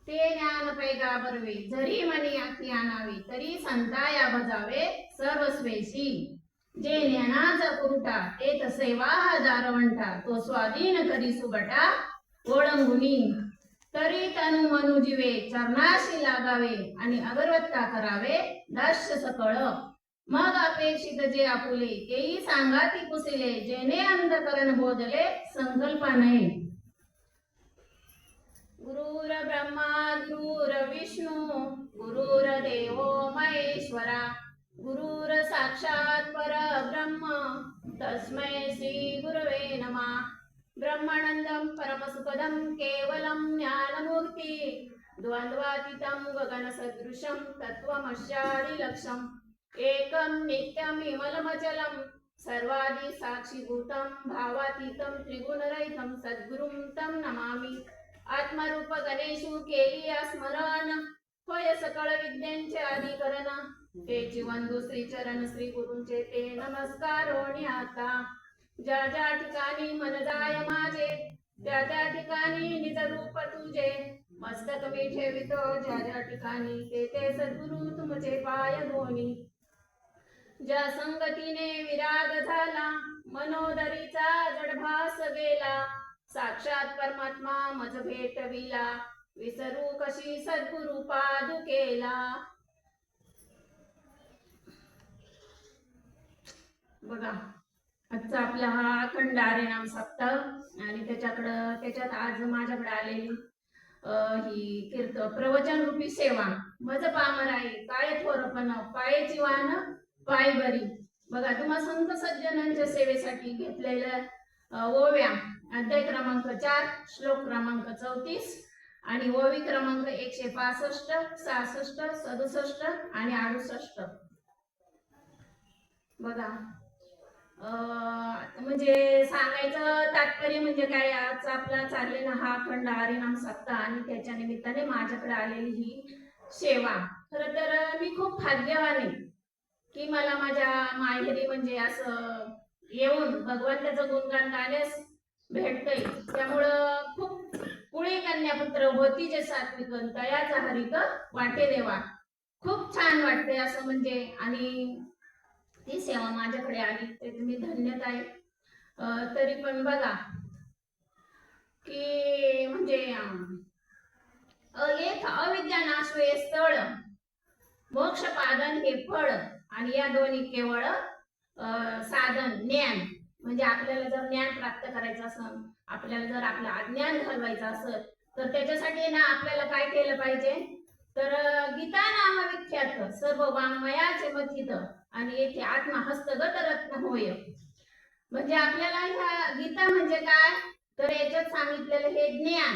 ते ज्ञान पैगा बरवे जरी मनी आखी आणावे तरी संताया बजावे सर्वस्वेशी जे ज्ञानाचा कुरुटा ते तसे वाह दारवंटा तो स्वाधीन करी सुबटा ओळंगुनी तरी तनु मनु जीवे चरणाशी लागावे आणि अगरवत्ता करावे दास्य सकळ मग अपेक्षित जे आपुले तेही सांगाती पुसिले जेने अंधकरण बोधले संकल्पा नये गुरुर ब्रह्मा गुरुर विष्णू गुरुर देवो महेश्वरा गुरुर साक्षात परब्रह्म तस्मै श्री गुरवे नमः ब्रह्मानंदं परमसुखदं केवलं ज्ञानमूर्ति द्वन्द्वातीतं गगनसदृशं तत्त्वमस्यादिलक्ष्यम् एकं नित्यं विमलमचलं सर्वादि साक्षीभूतं भावातीतं त्रिगुणरहितं सद्गुरुं तं नमामि आत्मरूप गणेशु केली स्मरण होय सकळ विद्यांचे अधिकरण तेची वंदू श्री चरण श्री गुरूंचे ते नमस्कारोणी आता ज्या ज्या ठिकाणी मन जाय माझे त्या त्या ठिकाणी निज रूप तुझे मस्तक मी ठेवितो ज्या ज्या ठिकाणी ते ते सद्गुरु तुमचे पाय दोन्ही ज्या संगतीने विराग झाला मनोदरीचा जडभास गेला साक्षात परमात्मा मज भेटविला विसरू कशी सद्गुरु पादुकेला बघा आजचा आपला हा अखंड हरिनाम सप्ताह आणि त्याच्यात आज माझ्याकडे आलेली ही प्रवचन रूपी सेवा मज पामर आहे काय थोरपण पायाची वाहन पाय बरी बघा तुम्हा संत सज्जनांच्या सेवेसाठी घेतलेल्या ओव्या अध्याय क्रमांक 4 श्लोक क्रमांक 34 आणि ओवी क्रमांक 165 66 67 आणि 68 बघा म्हणजे सांगायचं तात्पर्य म्हणजे काय आज आपला चाललेला हा अखंड हरिनाम सप्ताह आणि त्याच्या निमित्ताने माझ्याकडे आलेली ही सेवा खर तर मी खूप भाग्यवान आहे की मला माझ्या माहेरी म्हणजे असं येऊन भगवंताचं गुणगान गाण्यास भेटतंय त्यामुळं खूप कुळी कन्यापुत्र होती जे सात्विक तयाचा हरिक वाटे देवा खूप छान वाटते असं म्हणजे आणि ती सेवा माझ्याकडे आली ते तुम्ही धन्यत आहे तरी पण बघा की म्हणजे एक अविद्या नाशवे स्थळ मोक्ष पादन हे फळ आणि या दोन्ही केवळ साधन ज्ञान म्हणजे आपल्याला जर ज्ञान प्राप्त करायचं असेल आपल्याला जर आपलं अज्ञान घालवायचं असेल तर त्याच्यासाठी ना आपल्याला काय केलं पाहिजे तर गीता नाम विख्यात सर्व वाङ्मयाचे मथित आणि येथे आत्मा हस्तगत रत्न होय म्हणजे आपल्याला ह्या गीता म्हणजे काय तर याच्यात सांगितलेलं हे ज्ञान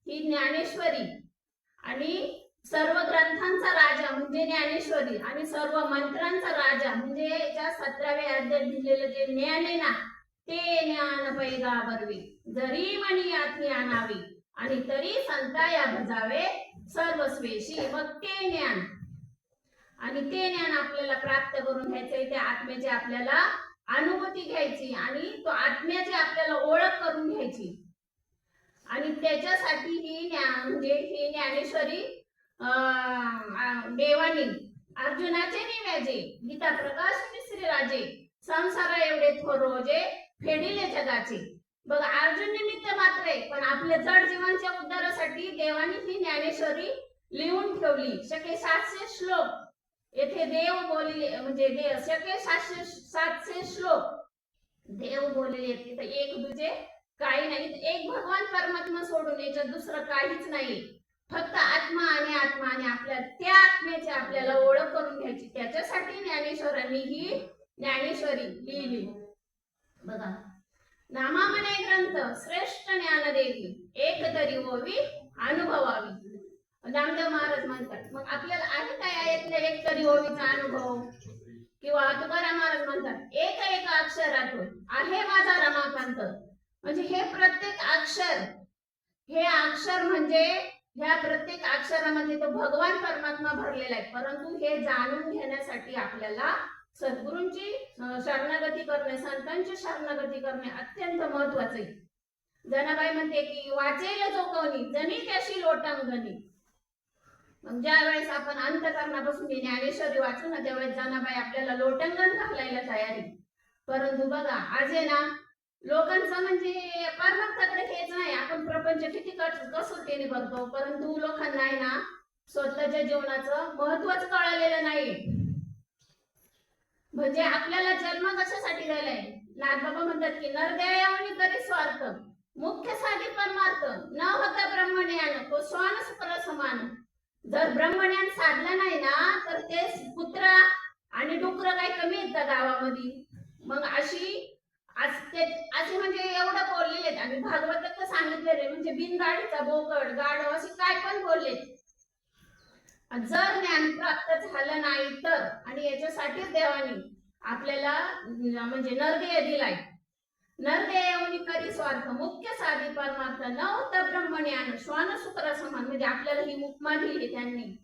ही ज्ञानेश्वरी आणि सर्व ग्रंथांचा राजा म्हणजे ज्ञानेश्वरी आणि सर्व मंत्रांचा राजा म्हणजे याच्या 17व्या अध्यायात दिलेलं जे ज्ञान आहे ना ते ज्ञान पैगा बरवी जरी मनी आठी आणावी आणि तरी संताया भजावे सर्वस्वेशी मग ते ज्ञान आणि ते ज्ञान आपल्याला प्राप्त करून घ्यायचंय त्या आत्म्याची आपल्याला अनुभूती घ्यायची आणि तो आत्म्याची आपल्याला ओळख करून घ्यायची आणि त्याच्यासाठी ही ज्ञान म्हणजे ही ज्ञानेश्वरी देवानी अर्जुनाचे निव्याजे गीता प्रकाश मिश्री राजे संसारा एवढे थोरोजे फेडिले जगाचे बघा अर्जुन निमित्त मात्र आहे पण आपल्या जड जीवनाच्या उद्धारासाठी देवानी ही ज्ञानेश्वरी लिहून ठेवली शके 700 श्लोक येथे देव बोलले म्हणजे शके 700 श्लोक देव बोलले तिथे एक दुजे काही नाही एक भगवान परमात्मा सोडून याच्यात दुसरं काहीच नाही फक्त आत्मा आणि आपल्या त्या आत्म्याची आपल्याला ओळख करून घ्यायची त्याच्यासाठी ज्ञानेश्वरांनी ही ज्ञानेश्वरी लिहिली बघा नामा म्हणे ग्रंथ श्रेष्ठ ज्ञान देवी एक तरी ओवी अनुभवावी नामदेव महाराज म्हणतात मग आपल्याला आहे काय आयतल्या एक तरी ओवीचा अनुभव किंवा तुकाराम महाराज म्हणतात एक एक अक्षरातून आहे माझा रमाकांत म्हणजे हे प्रत्येक अक्षर हे अक्षर म्हणजे ह्या प्रत्येक अक्षरामध्ये तो भगवान परमात्मा भरलेला आहे परंतु हे जाणून घेण्यासाठी आपल्याला सद्गुरूंची शरणागती करणे संतांची शरणागती करणे अत्यंत महत्वाचे आहे जनाबाई म्हणते की वाचेल जो कोणी जनी त्याशी लोटांगणी मग ज्या वेळेस आपण अंतःकरणापासून हे ज्ञानेश्वरी वाचू ना त्यावेळेस जनाबाई आपल्याला लोटंगण घालायला तयारी. परंतु बघा आज आहे ना लोकांचं म्हणजे परमार्थाकडे हेच नाही. आपण प्रपंच किती कसोटीने करतो परंतु लोकांना आहे ना स्वतःच्या जीवनाचं महत्वच कळालेलं नाही. म्हणजे आपल्याला जन्म कशासाठी दिलाय. नाथबाबा म्हणतात की नरदयावनी करी स्वार्थ मुख्य साधी परमार्थ न होता ब्रह्मज्ञान तो स्वान सुपर समान. जर ब्रह्मज्ञान साधलं नाही ना तर ते पुत्र आणि डुकर काही कमी आहेत गावामध्ये. मग असे म्हणजे एवढं बोललेले आणि भागवतात तर सांगितलेले म्हणजे बिनगाडीचा बोकड गाढव असे काय पण बोलले. जर ज्ञान प्राप्त झालं नाही तर आणि याच्यासाठीच देवानी आपल्याला म्हणजे नरदेय दिलाय. नरदेय करी स्वार्थ मुख्य साधी परमार्थ नव्हतं ब्रह्मज्ञान श्वान शुक्र समान. म्हणजे आपल्याला ही उपमा दिली त्यांनी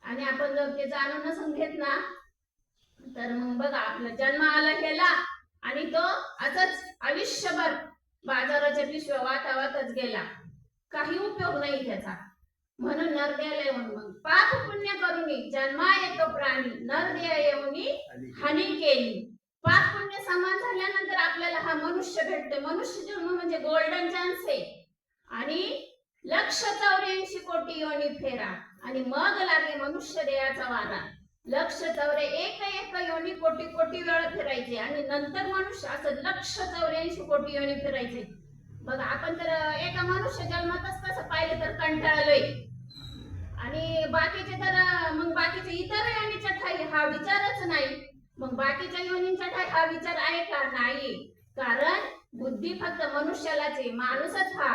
आणि आपण जर ते जाणून समजेत ना तर मग बघा आपला जन्म आला गेला आणि तो असंच आयुष्यभर बाजाराच्या पिशव्या वातावतच गेला. काही उपयोग नाही त्याचा. म्हणून नरदेयाला येऊन मग पाप पुण्य करून जन्मा येतो प्राणी नरदेय येऊन हानी केली. पाप पुण्य समान झाल्यानंतर आपल्याला हा मनुष्य भेटतो. मनुष्य जन्म म्हणजे गोल्डन चान्स आहे. आणि 184 कोटी योनी फेरा आणि मग लागे मनुष्य देयाचा वारा. 184 योनी कोटी कोटी वेळा फिरायचे आणि नंतर मनुष्य असं 184 कोटी योनी फिरायचे. बघा आपण तर एका मनुष्य जन्मातच कसं पाहिलं तर कंटाळलोय आणि बाकीचे तर मग बाकीचे इतर योनीच्या ठाई हा विचारच नाही. मग बाकीच्या योनींच्या ठाई हा विचार आहे का नाही. कारण बुद्धी फक्त मनुष्यालाच आहे. माणूसच हा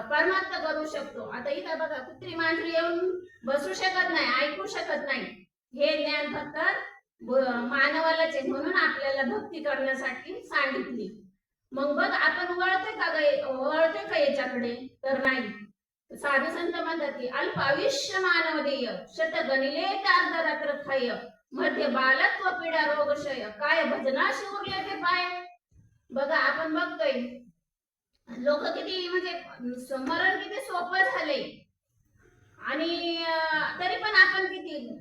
परमार्थ करू शकतो. आता इथं बघा कुत्री मांजरी येऊन बसू शकत नाही ऐकू शकत नाही. हे ज्ञान फक्त मानवालाच आहे. म्हणून आपल्याला भक्ती करण्यासाठी सांगितली. मग बघ आपण वळतोय का याच्याकडे तर नाही. साधू संत म्हणतात की अल्प आयुष्य मानवदेय शत गणिले रात्र खाय मध्ये बालत्व पीडा रोगशय काय भजनाशी उरले ते पाय. बघा आपण बघतोय लोक किती म्हणजे मरण किती सोपं झाले आणि तरी पण आपण किती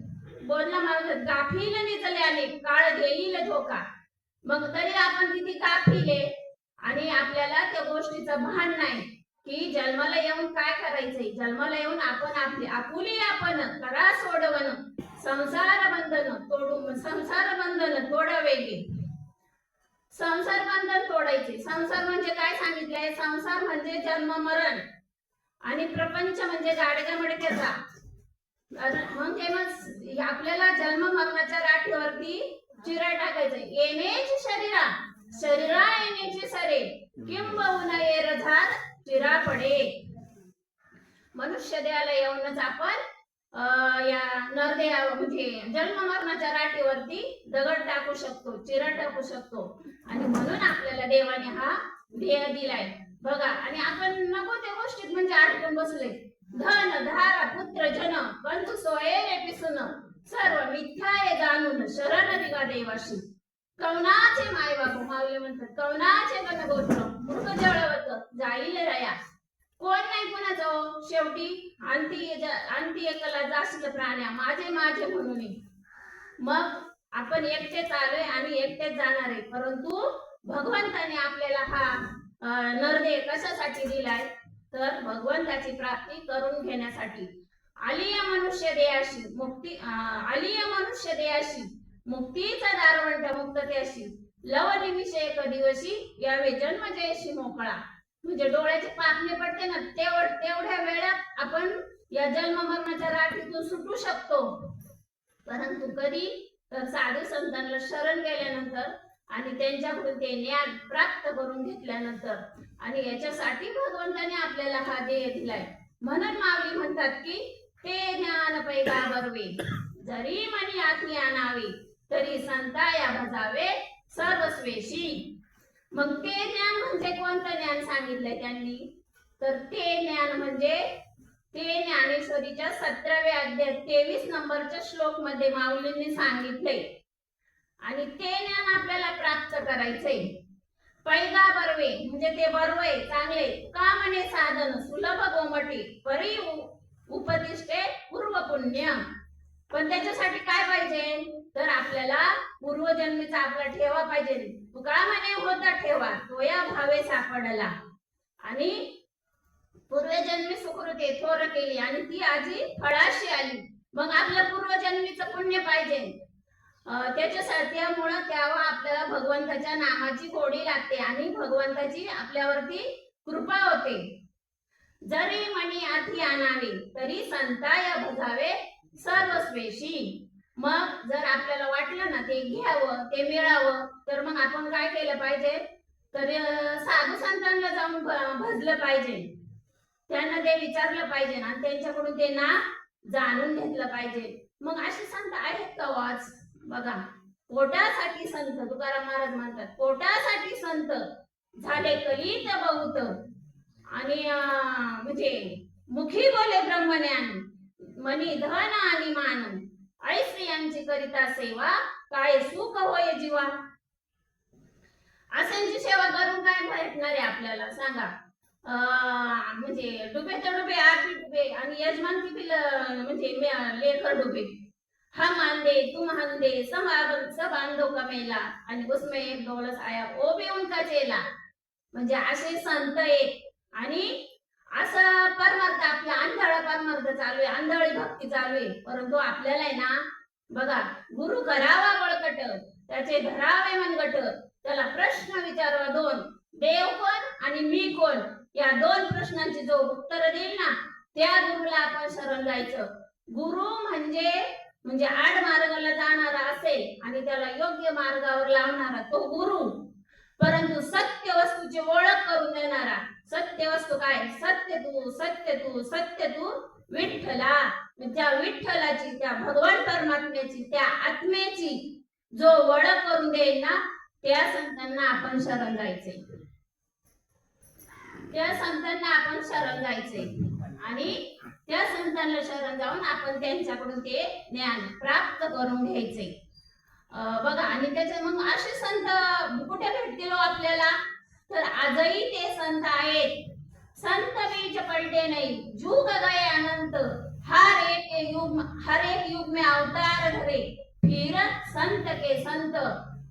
बोलला म्हणतात गाफील निचले आले काळ घेईल धोका. मग तरी आपण किती गाफीले आणि आपल्याला त्या गोष्टीचं भान नाही की जन्माला येऊन काय करायचंय. जन्माला येऊन आपण आपली आपुली आपण करा सोडवण संसार बंधन तोडावे गे. संसार बंधन तोडायचे. संसार म्हणजे काय सांगितलंय. संसार म्हणजे जन्म मरण आणि प्रपंच म्हणजे गाडगा मडक्याचा. म्हणजे मग आपल्याला जन्म मरणाच्या राठीवरती चिरा टाकायचंय. येण्याची शरीरा येण्याची सरे किंबहुना येर झार चिरा पडे. मनुष्य देहाला येऊनच आपण या नरदेया म्हणजे जन्म मरणाच्या राठीवरती दगड टाकू शकतो चिरा टाकू शकतो. आणि म्हणून आपल्याला देवाने हा ध्येय दिलाय. बघा आणि आपण नको त्या गोष्टीत म्हणजे अडकून बसले. धन धारा पुत्र जन बंधू सोयरे पिसून सर्व मिथ्याये जाणून शरण दिगा देवाशी. कवनाचे माय बापू माऊली म्हणतात कवनाचे गणगोत्र मृग जळवत जाईल रया. कोण नाही कोणाचं शेवटी अंती एकला जाशील प्राण्या माझे म्हणून. मग आपण एकटेच आलोय आणि एकटेच जाणार आहे. परंतु भगवंताने आपल्याला हा नरदेय कशासाठी दिलाय तर भगवंताची प्राप्ती करून घेण्यासाठी. आलिया मनुष्य देयाशी मुक्तीचा दारवंट मुक्ततेशी लवनिमिषे एक दिवशी यावे जन्म जयशी मोकळा. म्हणजे डोळ्याचे पापणे पडते ना तेवढ्या वेळात आपण या जन्म मरणाच्या राठीतून सुटू शकतो. परंतु कधी तर साधू संतांना शरण गेल्यानंतर आणि त्यांच्याकडून ते ज्ञान प्राप्त करून घेतल्यानंतर. आणि याच्यासाठी भगवंताने आपल्याला हा ध्येय दिलाय. म्हणून माऊली म्हणतात की ते ज्ञान पैगाबरवे जरी मनी आत्मी आणावे तरी संताया भजावे सर्वस्वेशी. मग ते ज्ञान म्हणजे कोणतं ज्ञान सांगितलंय त्यांनी तर ते ज्ञान म्हणजे ते ज्ञानेश्वरीच्या 17व्या अध्यायात 23 नंबरच्या श्लोक मध्ये माऊलींनी सांगितले. आणि ते ज्ञान आपल्याला प्राप्त करायचंय. पैगा बरवे म्हणजे ते बरवे चांगले का म्हणे साधन सुलभ गोमटी परी उपदिष्टे पूर्व पूर्व पुण्य. पण त्याच्यासाठी काय पाहिजे तर आपल्याला पूर्वजन्मीचा आपला ठेवा पाहिजे. तुका म्हणे होता ठेवा तोया भावे सापडला. आणि पूर्वजन्मी सुकृती थोर केली आणि ती आजी फळाशी आली. मग आपल्या पूर्वजन्मीचं पुण्य पाहिजे. त्याच्यासाठी त्यामुळं तेव्हा आपल्याला भगवंताच्या नामाची गोडी लागते आणि भगवंताची आपल्यावरती कृपा होते. जरी मणी आधी आणावी तरी संताय भजावे सर्वस्वेशी. मग जर आपल्याला वाटलं ना ते घ्यावं ते मिळावं तर मग आपण काय केलं पाहिजे तर साधू संतांना जाऊन भजलं पाहिजे. त्यांना ते विचारलं पाहिजे आणि त्यांच्याकडून ते ना जाणून घेतलं पाहिजे. मग असे संत आहेत का वाच बघा. पोटासाठी संत तुकाराम महाराज म्हणतात पोटासाठी संत झाले कलित बहुत. आणि म्हणजे मुखी बोले ब्रह्मज्ञान मनी धन आणि मान ऐसी यांची करिता सेवा काय सुख होय जीवा. अशांची सेवा करून काय भेटणार आहे आपल्याला सांगा. म्हणजे डुबे तर डुबे आरती डुबे आणि यजमान किती म्हणजे लेकर डुबे. हम अंधे तुम अंधे सब अंधों का मेला आणि उसमें एक डोलस आया वो भी उनका चेला. म्हणजे असे संत आहेत आणि असं परमार्थ आपला आंधळा परमार्थ चालू आहे आंधळी भक्ती चालू आहे. परंतु आपल्याला आहे ना बघा गुरु करावा बळकट त्याचे धरावे मनगट. त्याला प्रश्न विचारावा दोन देव कोण आणि मी कोण. या दोन प्रश्नांची जो उत्तर देईल ना त्या गुरुला आपण शरण जायचं. गुरु म्हणजे आड मार्गाला जाणारा असेल आणि त्याला योग्य मार्गावर लावणारा तो गुरु. परंतु सत्य वस्तूची ओळख करून देणारा. सत्य वस्तू काय सत्य तू सत्य तू सत्य तू विठ्ठला. त्या विठ्ठलाची त्या भगवान परमात्म्याची त्या आत्म्याची जो ओळख करून देईल ना त्या संतांना आपण शरण जायचे. त्या संतांना आपण शरण जायचे आणि त्या संतांना शरण जाऊन आपण त्यांच्याकडून ते ज्ञान प्राप्त करून घ्यायचे. बघा आणि त्याचे मग असे संत कुठे भेटतील आपल्याला तर आजही ते संत आहेत. संत बीज पलटे नाही जुग गए अनंत हर एक युग में अवतार धरे फिर संत के संत.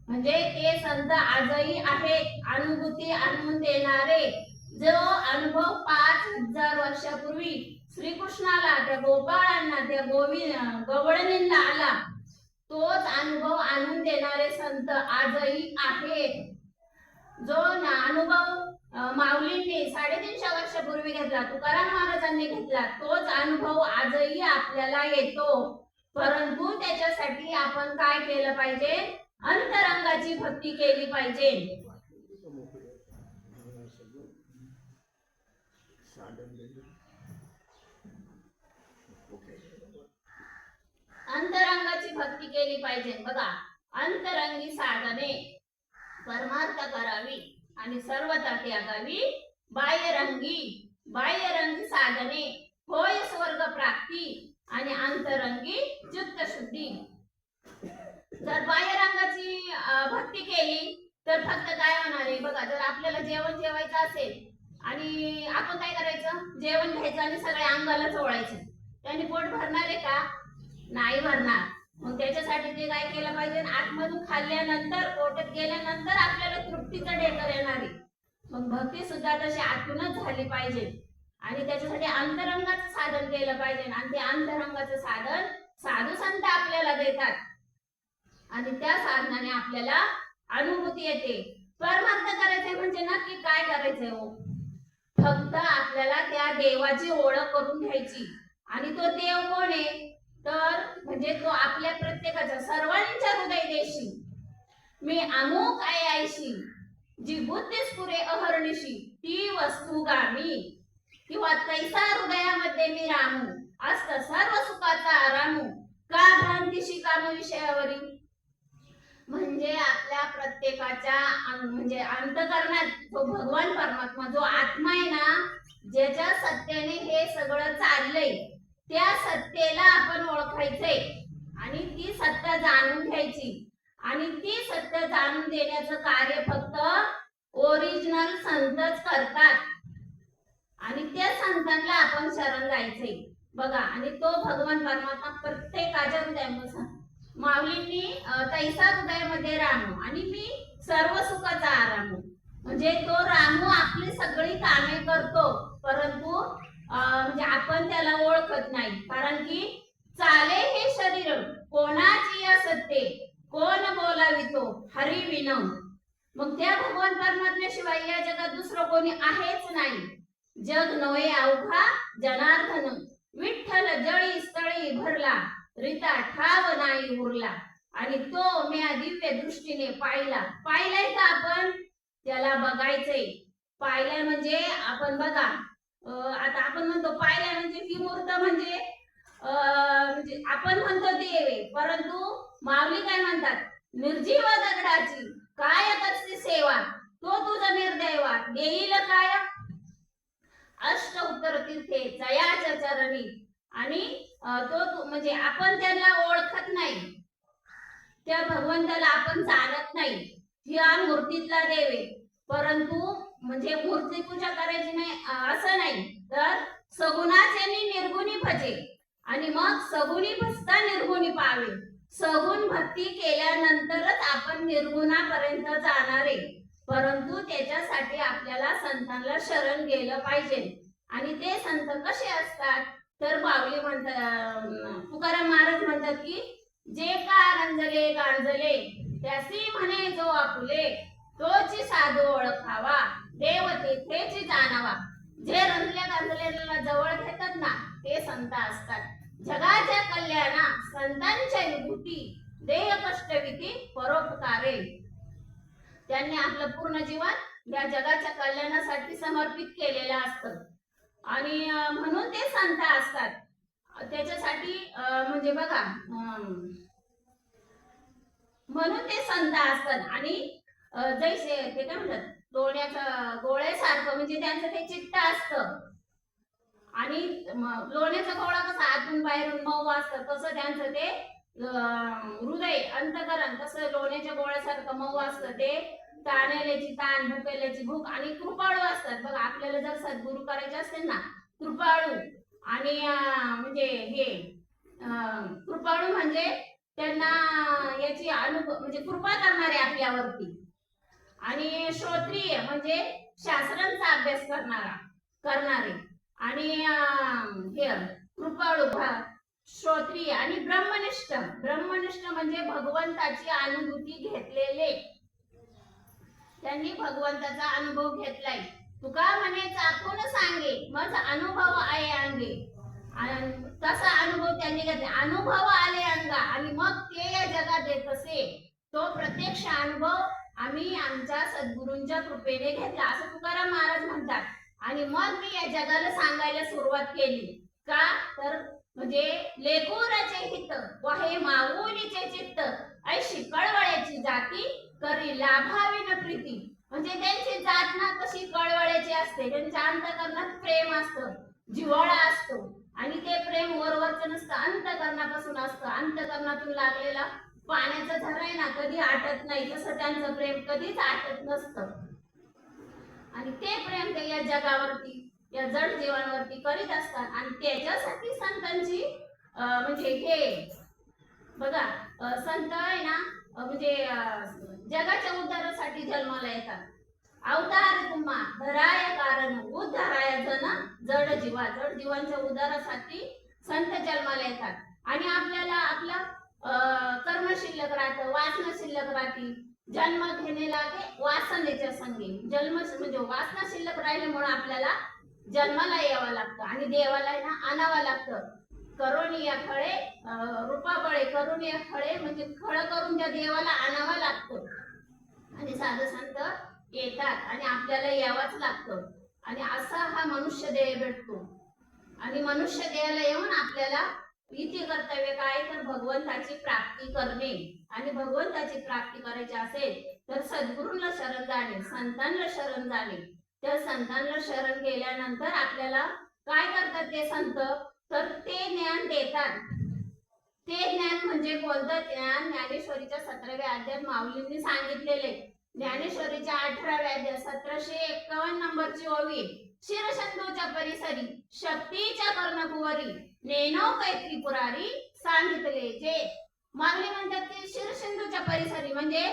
म्हणजे ते संत आजही आहेत अनुभूती आणून देणारे. जो अनुभव 5000 वर्षापूर्वी श्रीकृष्णाला त्या गोपाळांना त्या गवळणींना आला तोच अनुभव आणून देणारे संत आजही आहेत. जो अनुभव माऊलींनी 350 वर्षापूर्वी घेतला तुकाराम महाराजांनी घेतला तोच अनुभव आजही आपल्याला येतो. परंतु त्याच्यासाठी आपण काय केलं पाहिजे अंतरंगाची भक्ती केली पाहिजे. अंतरंगाची भक्ती केली पाहिजे. बघा अंतरंगी साधने परमार्थ करावी आणि सर्वता त्यागावी. बाह्यरंगी साधने होय स्वर्ग प्राप्ती आणि अंतरंगी चित्त शुद्धी. जर बाह्यरंगाची भक्ती केली तर फक्त काय होणार आहे बघा. जर आपल्याला जेवण जेवायचं असेल आणि आपण काय करायचं जेवण घ्यायचं आणि सगळ्या अंगाला चोळायचं त्याने पोट भरणार आहे का नाही भरणार. मग त्याच्यासाठी ते काय केलं पाहिजे आतमधून खाल्ल्यानंतर पोटात गेल्यानंतर आपल्याला तृप्तीचं ढेकर येणार आहे. मग भक्ती सुद्धा तशी आतूनच झाली पाहिजे आणि त्याच्यासाठी अंतरंगाचं साधन केलं पाहिजे. आणि ते अंतरंगाचं साधन साधू संत आपल्याला देतात आणि त्या साधनाने आपल्याला अनुभूती येते. परमार्थ करायचे म्हणजे नक्की काय करायचंय हो फक्त आपल्याला त्या देवाची ओळख करून घ्यायची. आणि तो देव कोण आहे तर म्हणजे तो आपल्या प्रत्येकाच्या सर्वांच्या हृदय देशी. मी अमुक आहे आयशी जी बुद्धी स्फुरे अहर्निशी ती वस्तू गामी. किंवा तैसा हृदयामध्ये मी रामू असत सर्व सुखाचा आरामू का भ्रांतीशी काम विषयावरी. म्हणजे आपल्या प्रत्येकाच्या म्हणजे अंतःकरणात जो भगवान परमात्मा जो आत्मा आहे ना ज्याच्या सत्याने हे सगळं चाललंय त्या सत्तेला आपण ओळखायचंय आणि ती सत्ता जाणून घ्यायची. आणि ती सत्य जाणून देण्याचं कार्य फक्त ओरिजिनल संतच करतात आणि त्या संतांना आपण शरण जायचंय. बघा, आणि तो भगवान परमात्मा प्रत्येकाच्या हृदयामध्ये माऊलींनी तैसा हृदयामध्ये रामू आणि मी सर्व सुखाचा आरामू. म्हणजे तो रामू आपली सगळी कामे करतो, परंतु म्हणजे आपण त्याला ओळखत नाही. कारण की चाले हे शरीर कोणाची असते, कोण बोलावितो हरी विनव. मग त्या भगवान परमात्म्याशिवाय या जगात दुसरं कोणी आहेच नाही. जग नव्हे अवघा जनार्दन, विठ्ठल जळी स्थळी भरला, रीता ठाव नाही उरला. आणि तो म्या दिव्य दृष्टीने पाहिलाय का आपण? त्याला बघायचंय. पाहिलाय म्हणजे आपण बघा, आता आपण म्हणतो पाहिलाय म्हणजे ही मूर्त म्हणजे म्हणजे आपण म्हणतो देव आहे, परंतु माऊली काय म्हणतात? निर्जीव दगडाची काय कसली सेवा, तो तुझा निर्दैवा देईल काय? अष्ट उत्तर तीर्थे जयाच्या चरणी. आणि तो म्हणजे आपण त्याला ओळखत नाही, त्या भगवंताला आपण जाणत नाही. या मूर्तीतला देव आहे, परंतु म्हणजे मूर्ती पूजा करायची नाही असं नाही, तर सगुणाचे निर्गुणी भजे आणि मग सगुणी भजता निर्गुणी पावे. सगुण भक्ती केल्यानंतरच आपण निर्गुणापर्यंत जाणार आहे. परंतु त्याच्यासाठी आपल्याला संतांना शरण गेलं पाहिजे. आणि ते संत कसे असतात? तर माऊली म्हणतात, तुकाराम महाराज म्हणतात की जे का रंजले गांजले त्यासी म्हणे जो आपुले, तोची साधू ओळखावा देव तेथेची जाणावा. जे रंजल्या गांजलेला जवळ घेतात ना, ते संत असतात. जगाच्या कल्याणा संतांच्या विभूती, देह कष्टविधी परोपकारे. त्यांनी आपलं पूर्ण जीवन या जगाच्या कल्याणासाठी समर्पित केलेलं असतं. आणि म्हणून ते संत असतात. त्याच्यासाठी म्हणजे बघा, म्हणून ते संत असतात. आणि जैसे ते काय म्हणतात, लोण्याचं गोळ्यासारखं म्हणजे त्यांचं ते चित्त असतं. आणि लोण्याचा गोळा कसा आतून बाहेरून मऊ असतं, तसं त्यांचं ते हृदय अंतकरण तसं लोण्याच्या गोळ्यासारखं मऊ असतं. ते ताणलेची ताण, भुकेल्याची भूक आणि कृपाळू असतात. बघा, आपल्याला जर सद्गुरू करायचे असतील ना, कृपाळू आणि म्हणजे हे कृपाळू म्हणजे त्यांना याची अनुभव म्हणजे कृपा करणारे आपल्यावरती. आणि श्रोत्रिय म्हणजे शास्त्रांचा अभ्यास करणारे. आणि हे कृपाळू श्रोत्रिय. आणि ब्रह्मनिष्ठ म्हणजे भगवंताची अनुभूती घेतलेले, त्यांनी भगवंताचा अनुभव घेतलाय. तुका म्हणे चाखून सांगे माझा अनुभव आहे अंगे. तसा अनुभव त्यांनी घेतला, अनुभव आले अंगा, आणि मग ते या जगात येत असे. तो प्रत्यक्ष अनुभव आम्ही आमच्या सद्गुरूंच्या कृपेने घेतला, असं तुकाराम महाराज म्हणतात. आणि मग मी या जगाला सांगायला सुरुवात केली. का? तर म्हणजे लेकूराचे हित वाहे माऊलीचे चित्त, ऐशी कळवळ्याची जाती करी लाभाविन प्रीती. म्हणजे त्यांची जात ना कशी कळवळ्याची असते, त्यांच्या अंतकरणात प्रेम असतं, जिव्हाळा असतो. आणि ते प्रेम वरवरचं नसतं, अंतकरणापासून असतं. अंतकरणातून लागलेला पाण्याचा झरा आहे ना, कधी आटत नाही, तसं त्यांचं प्रेम कधीच आटत नसतं. आणि ते प्रेम ते या जगावरती, या जड जीवांवरती करीत असतात. आणि त्याच्यासाठी संतांची म्हणजे हे बघा, संत आहे ना, म्हणजे जगाच्या उद्धारासाठी जन्माला येतात. अवतार तुम्हा धराय कारण उद्धाराय जन जड जीवांच्या उद्धारासाठी संत जन्माला येतात. आणि आपल्याला आपला कर्म शिल्लक राहतं, वासना शिल्लक राहते. जन्म घेणे लागे वासनेच्या संगी. जन्म म्हणजे वासना शिल्लक राहिल्यामुळे आपल्याला जन्माला यावं लागतं आणि देवाला ना आणावं लागतं. करुणिया फळे रूपाबळे, करुणिया फळे म्हणजे फळ करून त्या देवाला आणावं लागतं. आणि साधू संत येतात आणि आपल्याला यावंच लागतं. आणि असा हा मनुष्य देह भेटतो. आणि मनुष्य देहाला येऊन आपल्याला इथे कर्तव्य काय? तर भगवंताची प्राप्ती करणे. आणि भगवंताची प्राप्ती करायची असेल तर सद्गुरूंना शरण जाणे, संतांना शरण जाणे. त्या संतांना शरण गेल्यानंतर आपल्याला काय करतात ते संत? तर ते ज्ञान देतात. ते ज्ञान म्हणजे कोणतं ज्ञान? ज्ञानेश्वरीच्या 17व्या अध्यायात माऊलींनी सांगितलेले. ज्ञानेश्वरीच्या 18व्या अध्यायात 1751 नंबरची ओवी, शिरशंदूच्या परिसरी शक्तीच्या कर्णकुवरी नेनो कै त्रिपुरारी सांगितले जे. मागणी म्हणतात की शिरशंदूच्या परिसरी म्हणजे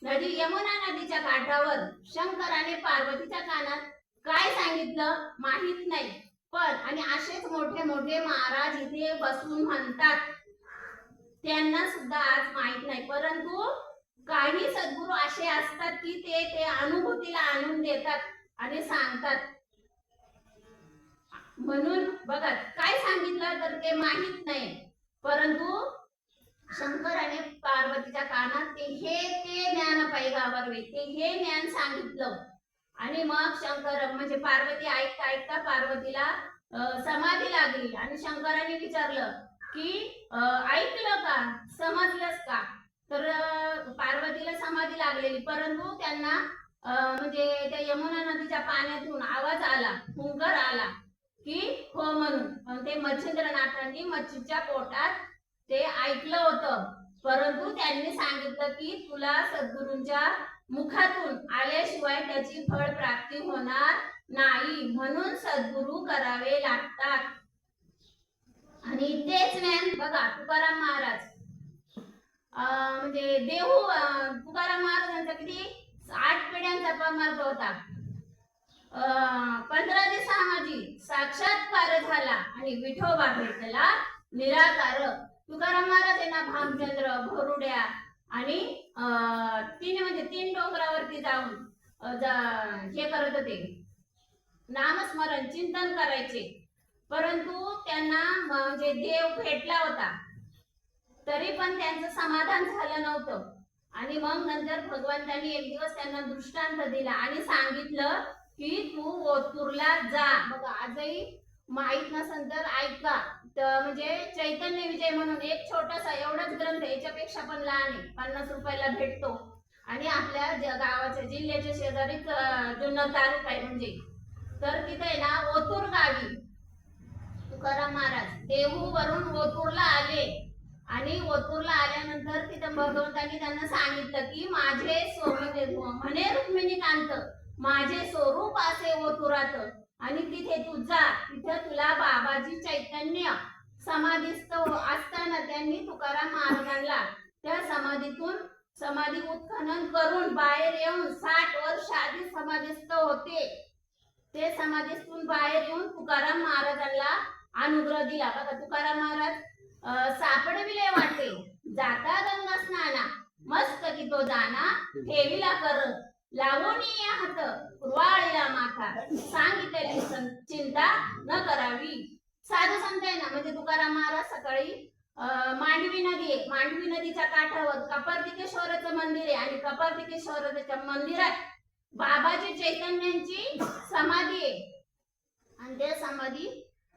नदी यमुना नदीच्या काठावर शंकराने पार्वतीच्या कानात काय सांगितलं माहित नाही, पण आणि असेच मोठे मोठे महाराज इथे बसून म्हणतात त्यांना सुद्धा आज माहित नाही. परंतु काही सद्गुरू असे असतात की ते अनुभूतीला आणून देतात आणि सांगतात. म्हणून बघा काय सांगितलं तर ते माहित नाही, परंतु शंकराने पार्वतीच्या कानात ते ज्ञान पैगावरवे हे ज्ञान सांगितलं. आणि मग शंकर म्हणजे पार्वती ऐकता ऐकता पार्वतीला समाधी लागली आणि शंकराने विचारलं की ऐकलं का, समजलंस का? तर पार्वतीला समाधी लागलेली, परंतु त्यांना म्हणजे त्या यमुना नदीच्या पाण्यातून आवाज आला, हुंकार आला की हो म्हणून. ते मच्छिंद्रनाथांनी मच्छीच्या पोटात ते ऐकलं होतं, परंतु त्यांनी सांगितलं की तुला सद्गुरूंच्या मुखातून आल्याशिवाय त्याची फळ प्राप्ती होणार नाही, म्हणून सद्गुरू करावे लागतात. आणि तेच ज्ञान बघा तुकाराम महाराज म्हणजे देहू तुकाराम महाराजांचा किती 8 पिढ्यांचा मार्ग होता. 15 दिवसामध्ये साक्षात्कार झाला आणि विठोबा भेटला निराकार. तुकाराम महाराज यांना भामचंद्र भरुड्या आणि 3 डोंगरावरती जाऊन हे करत होते, नामस्मरण चिंतन करायचे, परंतु त्यांना म्हणजे देव भेटला होता तरी पण त्यांचं समाधान झालं नव्हतं. आणि मग नंतर भगवंतांनी एक दिवस त्यांना दृष्टांत दिला आणि सांगितलं की तू ओतूरला जा. बघा आजही माहित नसेल तर ऐका, म्हणजे चैतन्य विजय म्हणून एक छोटासा एवढाच ग्रंथ, याच्यापेक्षा पण लहान आहे, 50 रुपयाला भेटतो आणि आपल्या गावाच्या जिल्ह्याच्या शेजारीच जुन्नर तालुका आहे म्हणजे. तर तिथे आहे ना ओतूर गावी तुकाराम महाराज देहू वरून ओतूरला आले आणि ओतूरला आल्यानंतर तिथं भगवंतांनी त्यांना सांगितलं की माझे म्हणे रुक्मिणीकांत माझे स्वरूप असे ओतुरात आणि तिथे तू जा, तिथे तुला बाबाजी चैतन्य समाधीस्थ असताना त्यांनी तुकाराम महाराजांना त्या समाधीतून समाधी उत्खनन करून बाहेर येऊन 60 वर्ष आधी समाधीस्थ होते, ते समाधीतून बाहेर येऊन तुकाराम महाराजांना अनुग्रह दिला. बघा तुकाराम महाराज सापडविले वाटे जाता गंगा स्नाना मस्त की तो जाना ठेवीला कर लावून हात कुरवाळीला माथा सांगितलेली चिंता न करावी. साधू संत आहे ना म्हणजे तुकाराम महाराज सकाळी मांडवी नदीच्या काठावर कपार्तिकेश्वराचं मंदिर आहे आणि कपार्तिकेश्वराच्या मंदिरात बाबाजी चैतन्यांची समाधी आहे आणि त्या समाधी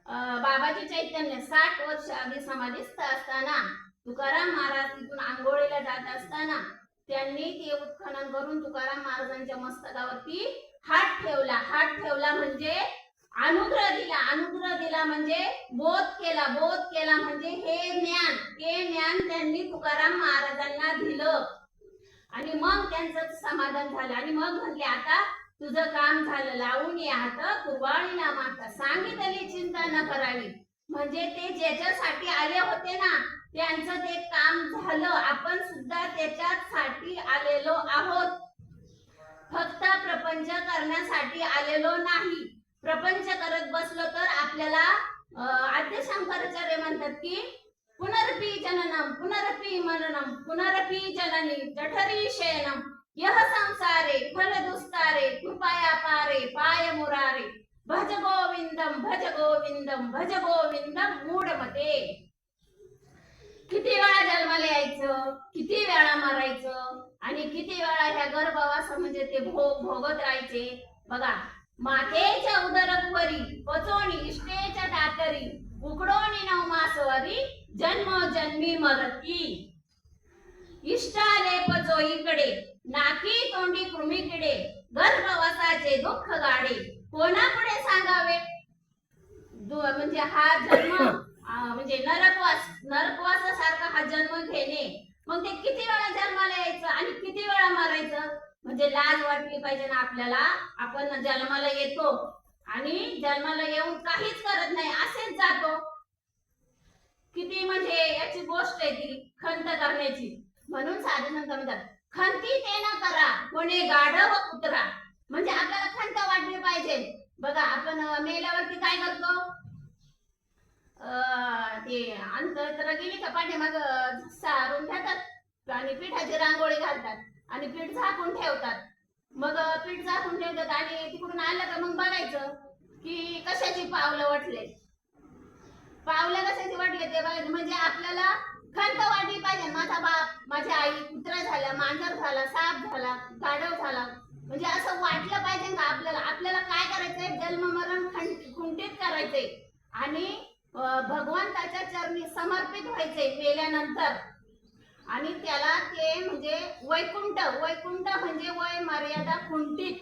बाबाजी चैतन्य 60 वर्ष आधी समाधीस्थ असताना तुकाराम महाराज तिथून आंघोळीला जात असताना त्यांनी ते उत्खनन करून तुकाराम महाराजांच्या मस्तकावरती हात ठेवला म्हणजे अनुग्रह दिला म्हणजे बोध केला म्हणजे हे ज्ञान त्यांनी तुकाराम महाराजांना दिलं. आणि मग त्यांचं समाधान झालं आणि मग म्हणले आता तुझं काम झालं, लावून ये हात कुरवाळीला माथा सांगितली चिंता न करावी. म्हणजे ते ज्याच्यासाठी आले होते ना त्यांचं ते काम झालं, आपण सुद्धा त्याच्यासाठी आलेलो आहोत. फक्त प्रपंच करण्यासाठी आलेलो नाही. प्रपंच करत बसलो तर आपल्याला आद्य शंकराचार्य म्हणतात की पुनरपि जननम पुनरपि मरणम पुनरपि जननी जठरी शयनम यह संसारे फल दुस्तारे कृपया पारे पाय मुरारे भज गोविंदम भज गोविंदम भज गोविंदम मूढमते. किती वेळा जन्माला यायचं, किती वेळा मरायचं आणि किती वेळा ह्या गर्भवास म्हणजे ते भोगत राहायचे. बघा मातेच्या उदरकुवरी पचोणी इष्टेच्या दातरी उकडोणी 9 मासवरी जन्म जन्मी मरती. इष्टाले पचो इकडे नाकी तोंडी कृमीकडे गर्भवासाचे दुःख गाडे कोणापुढे सांगावे. म्हणजे हा जन्म म्हणजे नरकवासासारखा हा जन्म घेणे. मग ते किती वेळा जन्माला यायचं आणि किती वेळा मरायचं. म्हणजे लाज वाटली पाहिजे ना आपल्याला. आपण जन्माला येतो आणि जन्माला येऊन काहीच करत नाही, असेच जातो. किती म्हणजे याची गोष्ट आहे ती खंत करण्याची. म्हणून साधू संत म्हणतात खंती ते न करा कोणी गाढ व कुत्रा. म्हणजे आपल्याला खंत वाटली पाहिजे. बघा आपण मेल्यावरती काय करतो, ते अंतर गेली का पाठीमाग सारून ठेवतात आणि पिठाची रांगोळी घालतात आणि पीठ झाकून ठेवतात. मग पीठ झाकून ठेवतात आणि तिकडून आलं का मग बघायचं की कशाची पावलं वाटले, पावलं कशाची वाटले ते बघायचं. म्हणजे आपल्याला खंत वाटली पाहिजे, माझा बाप माझी आई कुत्रा झाला, मांजर झाला, साप झाला, गाढव झाला, म्हणजे असं वाटलं पाहिजे का आपल्याला. आपल्याला काय करायचंय, जन्म मरण खुंटीत करायचंय आणि भगवंताच्या चरणी समर्पित व्हायचे मेल्यानंतर. आणि त्याला ते म्हणजे वैकुंठ, वैकुंठ म्हणजे वय मर्यादा खुंटीत,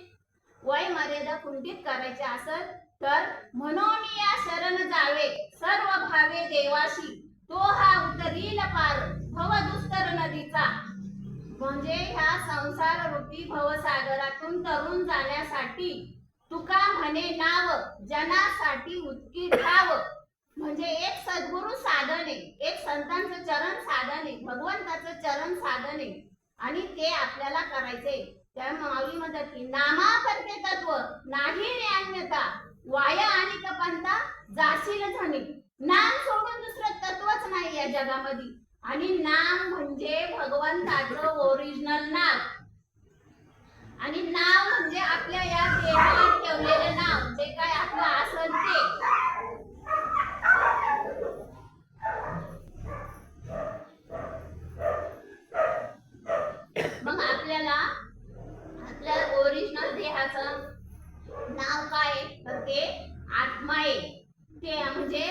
वय मर्यादा खुंटीत करायचे असेल तर म्हणून या शरण जावे सर्व भावे देवाशी, तो हा उतरील पार भव दुस्तर नदीचा. म्हणजे ह्या संसार रूपी भवसागरातून तरुण जाण्यासाठी तुका म्हणे नाव जनासाठी उतकी ठाव. म्हणजे एक सद्गुरु साधन आहे, एक संतांचं चरण साधन आहे, भगवंताचं चरण साधन आहे आणि ते आपल्याला करायचे. त्या माऊली म्हणतात की नामा करते तत्व नाही रे अन्यथा, वाया आणि कपंता जाशील धनी. नाम सोडून दुसरं तत्वच नाही या जगामध्ये. आणि नाम म्हणजे भगवंताचं ओरिजिनल नाव. आणि नाव म्हणजे आपल्या या देहावर ठेवलेलं नाव, जे काय आपलं असेल ते. मग आपल्याला आपल्या ओरिजिनल देहाचं नाव काय, तर ते आत्मा आहे. ते म्हणजे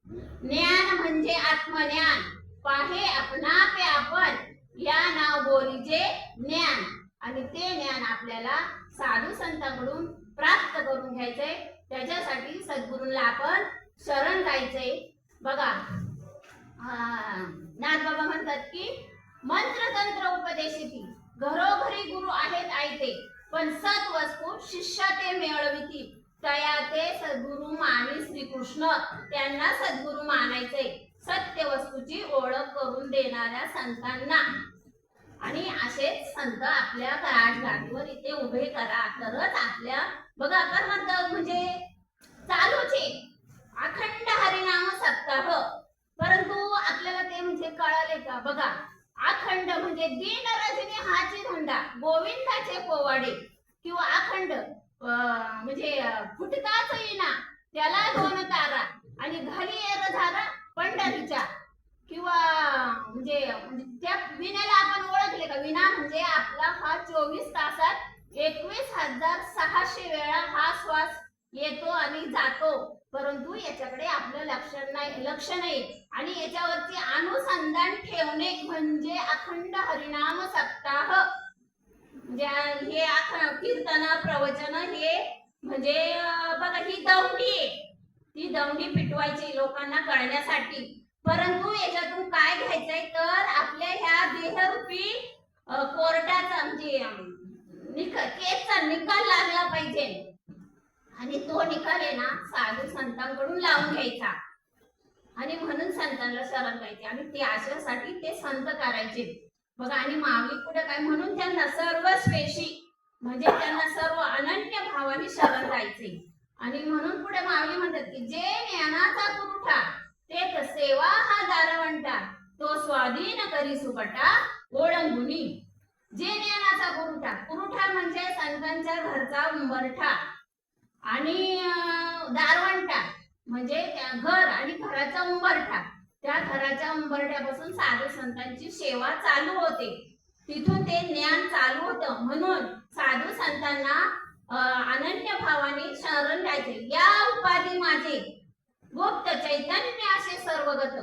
ज्ञान म्हणजे आत्मज्ञान, पाहे आपणा पे आपण या नाव बोलीचे ज्ञान. आणि ते ज्ञान आपल्याला साधू संतांकडून प्राप्त करून घ्यायचंय. त्याच्यासाठी सद्गुरूंना आपण शरण जायचंय. बघा नाथबाबा म्हणतात की मंत्र तंत्र उपदेशिती घरोघरी गुरु आहेत आयते, पण सत वस्तू शिष्या ते मिळविती. तया ते सद्गुरु मानी श्रीकृष्ण, त्यांना सद्गुरु मानायचे, सत्य वस्तूची ओळख करून देणाऱ्या संतांना. आणि असेच संत आपल्या राजघाटवर इथे उभे करा, तरच आपल्या बघा कर्मत म्हणजे चालूच आहे अखंड हरिनाम सप्ताह. परंतु आपल्याला ते म्हणजे कळाले का, बघा अखंड म्हणजे दिन रजनी हाची धंदा गोविंदाचे पोवाडे, किंवा अखंड म्हणजे फुटकाच येईना त्याला दोन तारा आणि घरी येर झाला पंढरीच्या. किंवा म्हणजे त्या विण्याला आपण ओळखले का, विना म्हणजे आपला हा 24 तासात 21,600 वेळा हा श्वास येतो आणि जातो, परंतु याच्याकडे आपलं लक्ष नाही. आणि याच्यावरती अनुसंधान ठेवणे म्हणजे अखंड हरिनाम सप्ताह. म्हणजे हे कीर्तन प्रवचन हे म्हणजे बघा ही दौंडी आहे, ती दौंडी पिटवायची लोकांना कळण्यासाठी. परंतु याच्यातून काय घ्यायचंय, तर आपल्या ह्या देहरूपी कोर्टाचा म्हणजे केसचा निकाल लागला पाहिजे. आणि तो निकाल आहे ना साधू संतांकडून लावून घ्यायचा. आणि म्हणून संतांना शरण जायचे आणि ते आश्रयासाठी ते संत करायचे. बघा आणि माऊली पुढे काय म्हणून त्यांना सर्वस्वेशी म्हणजे त्यांना सर्व अनन्य भावाने शरण जायचे. आणि म्हणून पुढे माऊली म्हणतात की जे ज्ञानाचा पुरठा ते सेवा हा दारवंटा, तो स्वाधीन करी सुपटा ओळंगुनी. जे ज्ञानाचा पुरठा, पुरठा म्हणजे संतांच्या घरचा उंबरठा, आणि दारवंटा म्हणजे त्या घर आणि घराचा उंबरठा, त्या घराच्या उंबरठ्यापासून साधू संतांची सेवा चालू होते, तिथून ते ज्ञान चालू होतं. म्हणून साधू संतांना अनन्य भावाने शरण जायचे. या उपाधी माझे गुप्त चैतन्य असे सर्वगत,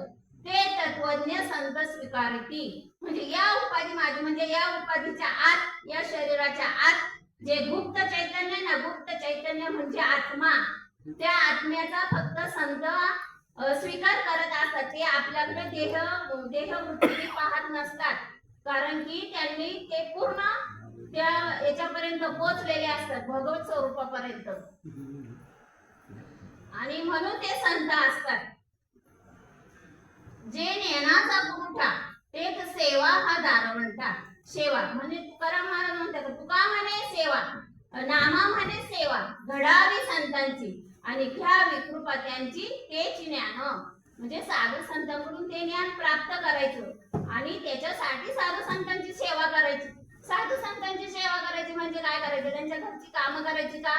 ते तत्वज्ञ संत स्वीकारिती. म्हणजे या उपाधी माझी म्हणजे या उपाधीच्या आत, या शरीराच्या आत जे गुप्त चैतन्य ना, गुप्त चैतन्य म्हणजे आत्मा, त्या आत्म्याचा फक्त संत स्वीकार करत असतात. ते आपल्याकडे देहवृत्तीने पाहत नसतात, कारण की त्यांनी ते पूर्ण त्या याच्यापर्यंत पोहोचलेले असतात, भगवत स्वरूपापर्यंत. आणि म्हणून ते संत असतात. जे ज्ञानाचा पुरवठा तेच सेवा हा दारवंटा. सेवा म्हणजे तुकाराम महाराज म्हणतात, तुका म्हणे सेवा, नामा म्हणे सेवा, घडावी संतांची आणि घ्यावी कृपा त्यांची तेच ज्ञान. म्हणजे साधू संतांकडून ते ज्ञान प्राप्त करायचं आणि त्याच्यासाठी साधू संतांची सेवा करायची. साधू संतांची सेवा करायची म्हणजे काय करायचं? त्यांच्या घरची कामं करायची का?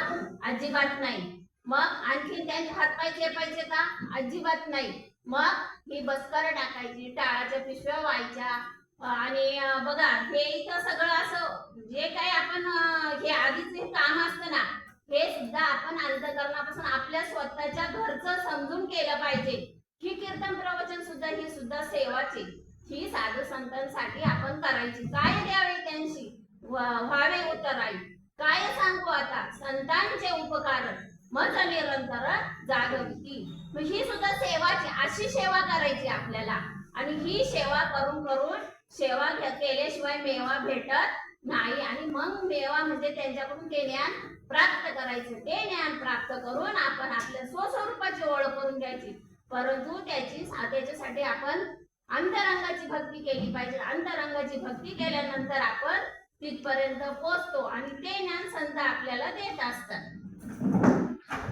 अजिबात नाही. मग आणखी त्यांचे हातपाय चेपायचे का? अजिबात नाही. मग ही बस्कर टाकायची, टाळाच्या पिशव्या व्हायच्या आणि बघा हे इथं सगळं असं जे काही आपण हे आधीच काम असतं ना, हे सुद्धा आपण अंतःकरणापासून आपल्या स्वतःच्या घरचं समजून केलं पाहिजे. ही कीर्तन प्रवचन सुद्धा ही सुद्धा सेवाची, ही साधू संतांसाठी आपण करायची. काय द्यावे त्यांची व्हावे उत्तराई, काय सांगू आता संतांचे उपकार, मज निरंतर जागवती. ही सुद्धा सेवाची, अशी सेवा करायची आपल्याला. आणि ही सेवा करून करून सेवा केल्याशिवाय मेवा भेटत नाही. आणि मग मेवा म्हणजे त्यांच्याकडून ते ज्ञान प्राप्त करायचं. ते ज्ञान प्राप्त करून आपण आपल्या स्वस्वरूपाची ओळख करून घ्यायची. परंतु त्याच्यासाठी आपण अंतरंगाची भक्ती केली पाहिजे. अंतरंगाची भक्ती केल्यानंतर आपण तिथपर्यंत पोहोचतो आणि ते ज्ञान संत आपल्याला देत असतात.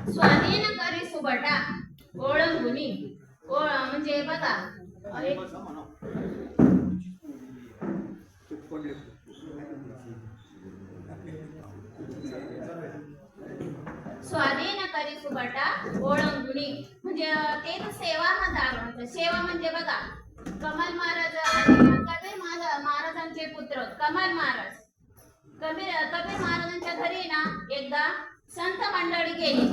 स्वाधीन करी सुबटा ओळंगुनी, म्हणजे बघा स्वाधीन करी सुबटा ओळंगुनी म्हणजे ते सेवा हा दारवंट. सेवा म्हणजे बघा कमल महाराज आणि कबीर महाराजांचे पुत्र कमल महाराज, कबीर महाराजांच्या घरी ना एकदा संत मंडळी गेली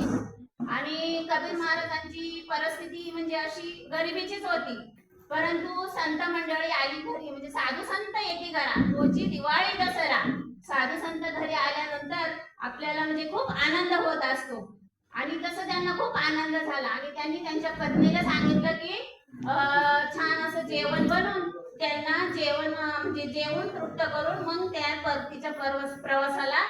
आणि कबीर महाराजांची परिस्थिती म्हणजे अशी गरिबीचीच होती. परंतु संत मंडळी आली घरी, म्हणजे साधू संत येते घरा, रोजची दिवाळी दसरा साधू संत घरी आल्यानंतर आपल्याला म्हणजे खूप आनंद होत असतो. आणि तसं त्यांना खूप आनंद झाला आणि त्यांनी त्यांच्या पत्नीला सांगितलं की छान असं जेवण बनवून त्यांना म्हणजे जेवण तृप्त करून मग त्या परतीच्या प्रवासाला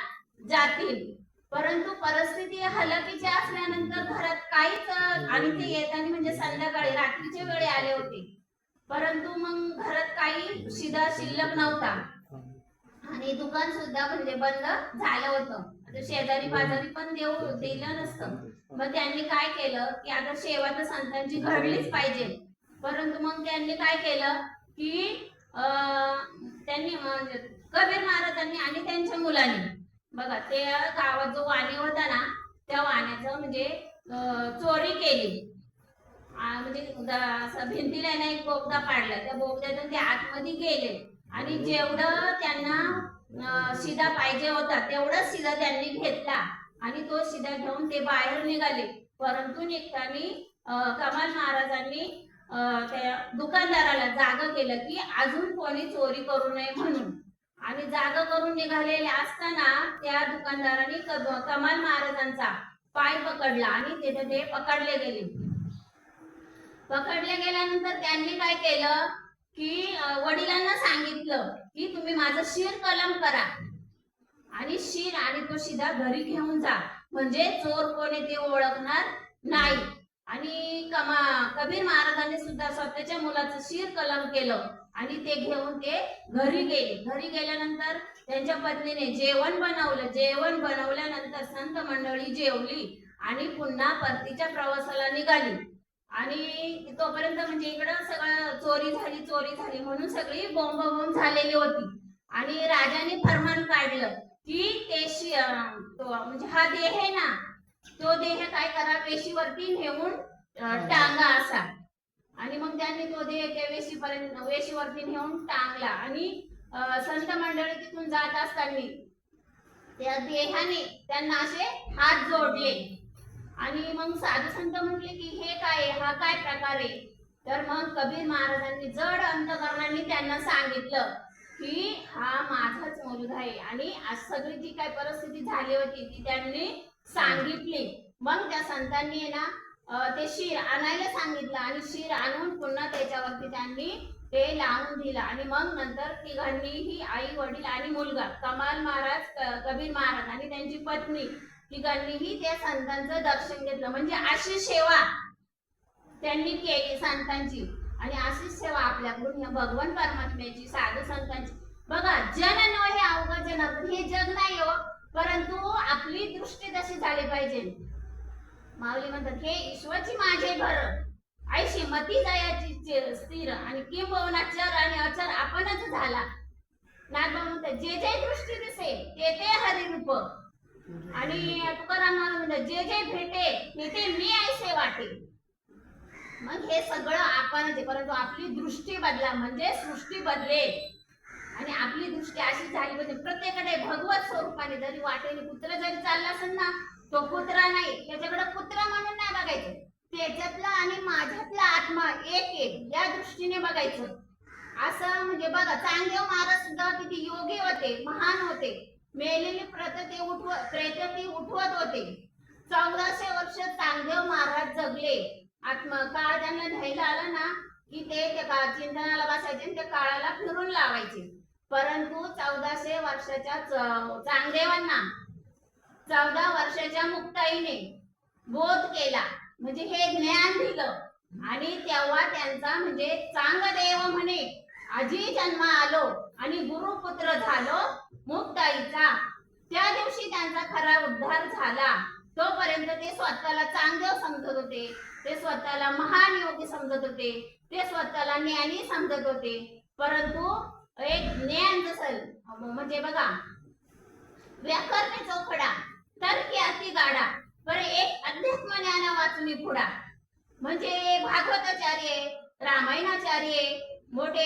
जातील. परंतु परिस्थिती हलाखीची असल्यानंतर घरात काहीच, आणि ते येताना म्हणजे संध्याकाळी रात्रीचे वेळे आले होते, परंतु मग घरात काही शिल्लक नव्हता आणि दुकान सुद्धा म्हणजे बंद झालं होतं. शेजारी पाजारी पण दिलं नसतं. मग त्यांनी काय केलं की आता सेवा तर संतांची घडलीच पाहिजे. परंतु मग त्यांनी काय केलं की त्यांनी म्हणजे कबीर महाराजांनी आणि त्यांच्या मुलांनी बघा ते गावात जो वाणी होता ना त्या वाण्याचं म्हणजे चोरी केली. म्हणजे असं भिंतीला ना एक बोगदा पाडला, त्या बोगद्यातून ते आतमध्ये गेले आणि जेवढं त्यांना शिदा पाहिजे होता तेवढाच शिदा त्यांनी घेतला आणि तो शिदा घेऊन ते बाहेर निघाले. परंतु निघताना कमाल महाराजांनी त्या दुकानदाराला जागा केलं की अजून कोणी चोरी करू नये म्हणून. आणि जागा करून निघालेले असताना त्या दुकानदारांनी कमाल महाराजांचा पाय पकडला आणि तिथे ते पकडले गेले. पकडले गेल्यानंतर त्यांनी काय केलं की वडिलांना सांगितलं की तुम्ही माझं शिर कलम करा आणि शिर आणि तो शिदा घरी घेऊन जा, म्हणजे चोर कोणी ते ओळखणार नाही. आणि कबीर महाराजांनी सुद्धा स्वतःच्या मुलाचं शिर कलम केलं आणि ते घेऊन ते घरी गेले. घरी गेल्यानंतर त्यांच्या पत्नीने जेवण बनवलं. जेवण बनवल्यानंतर संत मंडळी जेवली आणि पुन्हा परतीच्या प्रवासाला निघाली. आणि तोपर्यंत म्हणजे इकडं सगळं चोरी झाली म्हणून सगळी बोंबाबोंब झालेली होती. आणि राजाने फरमान काढलं की ते म्हणजे हा देह आहे ना, तो देह काय करा वेशीवरती नेऊन टांगा असा. आणि मग त्यांनी तो देह त्या वेशीवरती नेऊन टांगला आणि संत मंडळी तिथून जात असताना त्या देहाने त्यांना असे हात जोडले. आणि मग साधू संत म्हटले की हे काय, हा काय प्रकार आहे? तर मग कबीर महाराजांनी जड अंतकरणाने त्यांना सांगितलं की हा माझाच मुलगा आहे. आणि आज सगळी जी काय परिस्थिती झाली होती ती त्यांनी सांगितली. मग त्या संतांनी ना ते शिर आणायला सांगितलं आणि शिर आणून पुन्हा त्याच्यावरती त्यांनी ते लावून दिलं. आणि मग नंतर तिघांनीही आई वडील आणि मुलगा कमाल महाराज, कबीर महाराज आणि त्यांची पत्नी की त्यांनीही त्या संतांचं दर्शन घेतलं. म्हणजे अशी सेवा त्यांनी केली संतांची, आणि अशीच सेवा आपल्याकडून या भगवान परमात्म्याची, साधू संतांची. बघा, जन नव्हे अवघ जन, हे जग नाही हो, परंतु आपली दृष्टी तशी झाली पाहिजे. माऊली म्हणतात, हे ईश्वरची माझे घर, ऐशी मती जयाची स्थिर, आणि किंबहुना चर आणि अचर आपणच झाला. नाथबाबा म्हणतात, जे जे दृष्टी दिसे ते ते हरिरूप, आणि तुकाराम म्हणतात, जे जे भेटे ते ते मी ऐसे वाटे. मग हे सगळं आपणच आहे, परंतु आपली दृष्टी बदला म्हणजे सृष्टी बदलेल. आणि आपली दृष्टी अशी झाली पाहिजे, प्रत्येकाकडे भगवत स्वरूपाने, जरी वाटेने कुत्रा जरी चालला असेल ना, तो कुत्रा नाही, त्याच्याकडे कुत्रा म्हणून नाही बघायचं, त्याच्यातला आणि माझ्यातला आत्मा एक एक या दृष्टीने बघायचं. असं म्हणजे बघा, चांगदेव महाराज सुद्धा किती योगी होते, महान होते. मेलेली प्रेत ती उठवत होते. 1400 वर्ष चांगदेव महाराज जगले. काळ त्यांना घ्यायला आला ना की ते चिंतनाला बसायचे आणि त्या काळाला फिरून लावायचे. परंतु 1400 वर्षाच्या चांगदेवांना 14 वर्षाच्या मुक्ताईने बोध केला, म्हणजे हे ज्ञान दिलं. आणि तेव्हा त्यांचा म्हणजे चांगदेव म्हणे, आजी जन्म आलो आणि गुरुपुत्र झालो मुक्ताईचा. त्या दिवशी त्यांचा खरा उद्धार झाला. तोपर्यंत ते स्वतःला चांगदेव समजत होते, ते स्वतःला महान योगी समजत होते, ते स्वतःला ज्ञानी समजत होते. परंतु एक ज्ञान जसं म्हणजे बघा, व्याकरणे चौकडा तर्की अति गाडा, पर एक अध्यात्म ज्ञान वाचून पुढा. म्हणजे भागवताचार्य, रामायणाचार्य, मोठे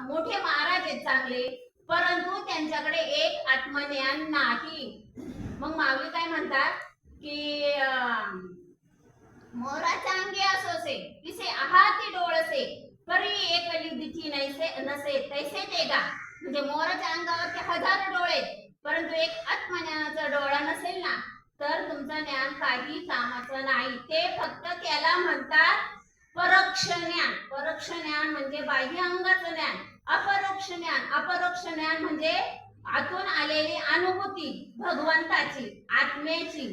मोठे महाराज आहेत चांगले, परंतु त्यांच्याकडे एक आत्मज्ञान नाही. मग माऊली काय म्हणतात की मोराच्या अंगी असोसे तिसे आहाती डोळसे, परी एक लिधीची नसे तैसे ते गा. म्हणजे मोराच्या अंगावरती हजारो डोळे, परंतु एक आत्मज्ञानाचा डोळा नसेल ना, तर तुमचं ज्ञान काही कामाचं नाही. ते फक्त त्याला म्हणतात परोक्ष ज्ञान. परोक्ष ज्ञान म्हणजे बाह्य अंगाचं ज्ञान. अपरोक्ष ज्ञान, अपरोक्ष ज्ञान म्हणजे आतून आलेली अनुभूती भगवंताची, आत्म्याची,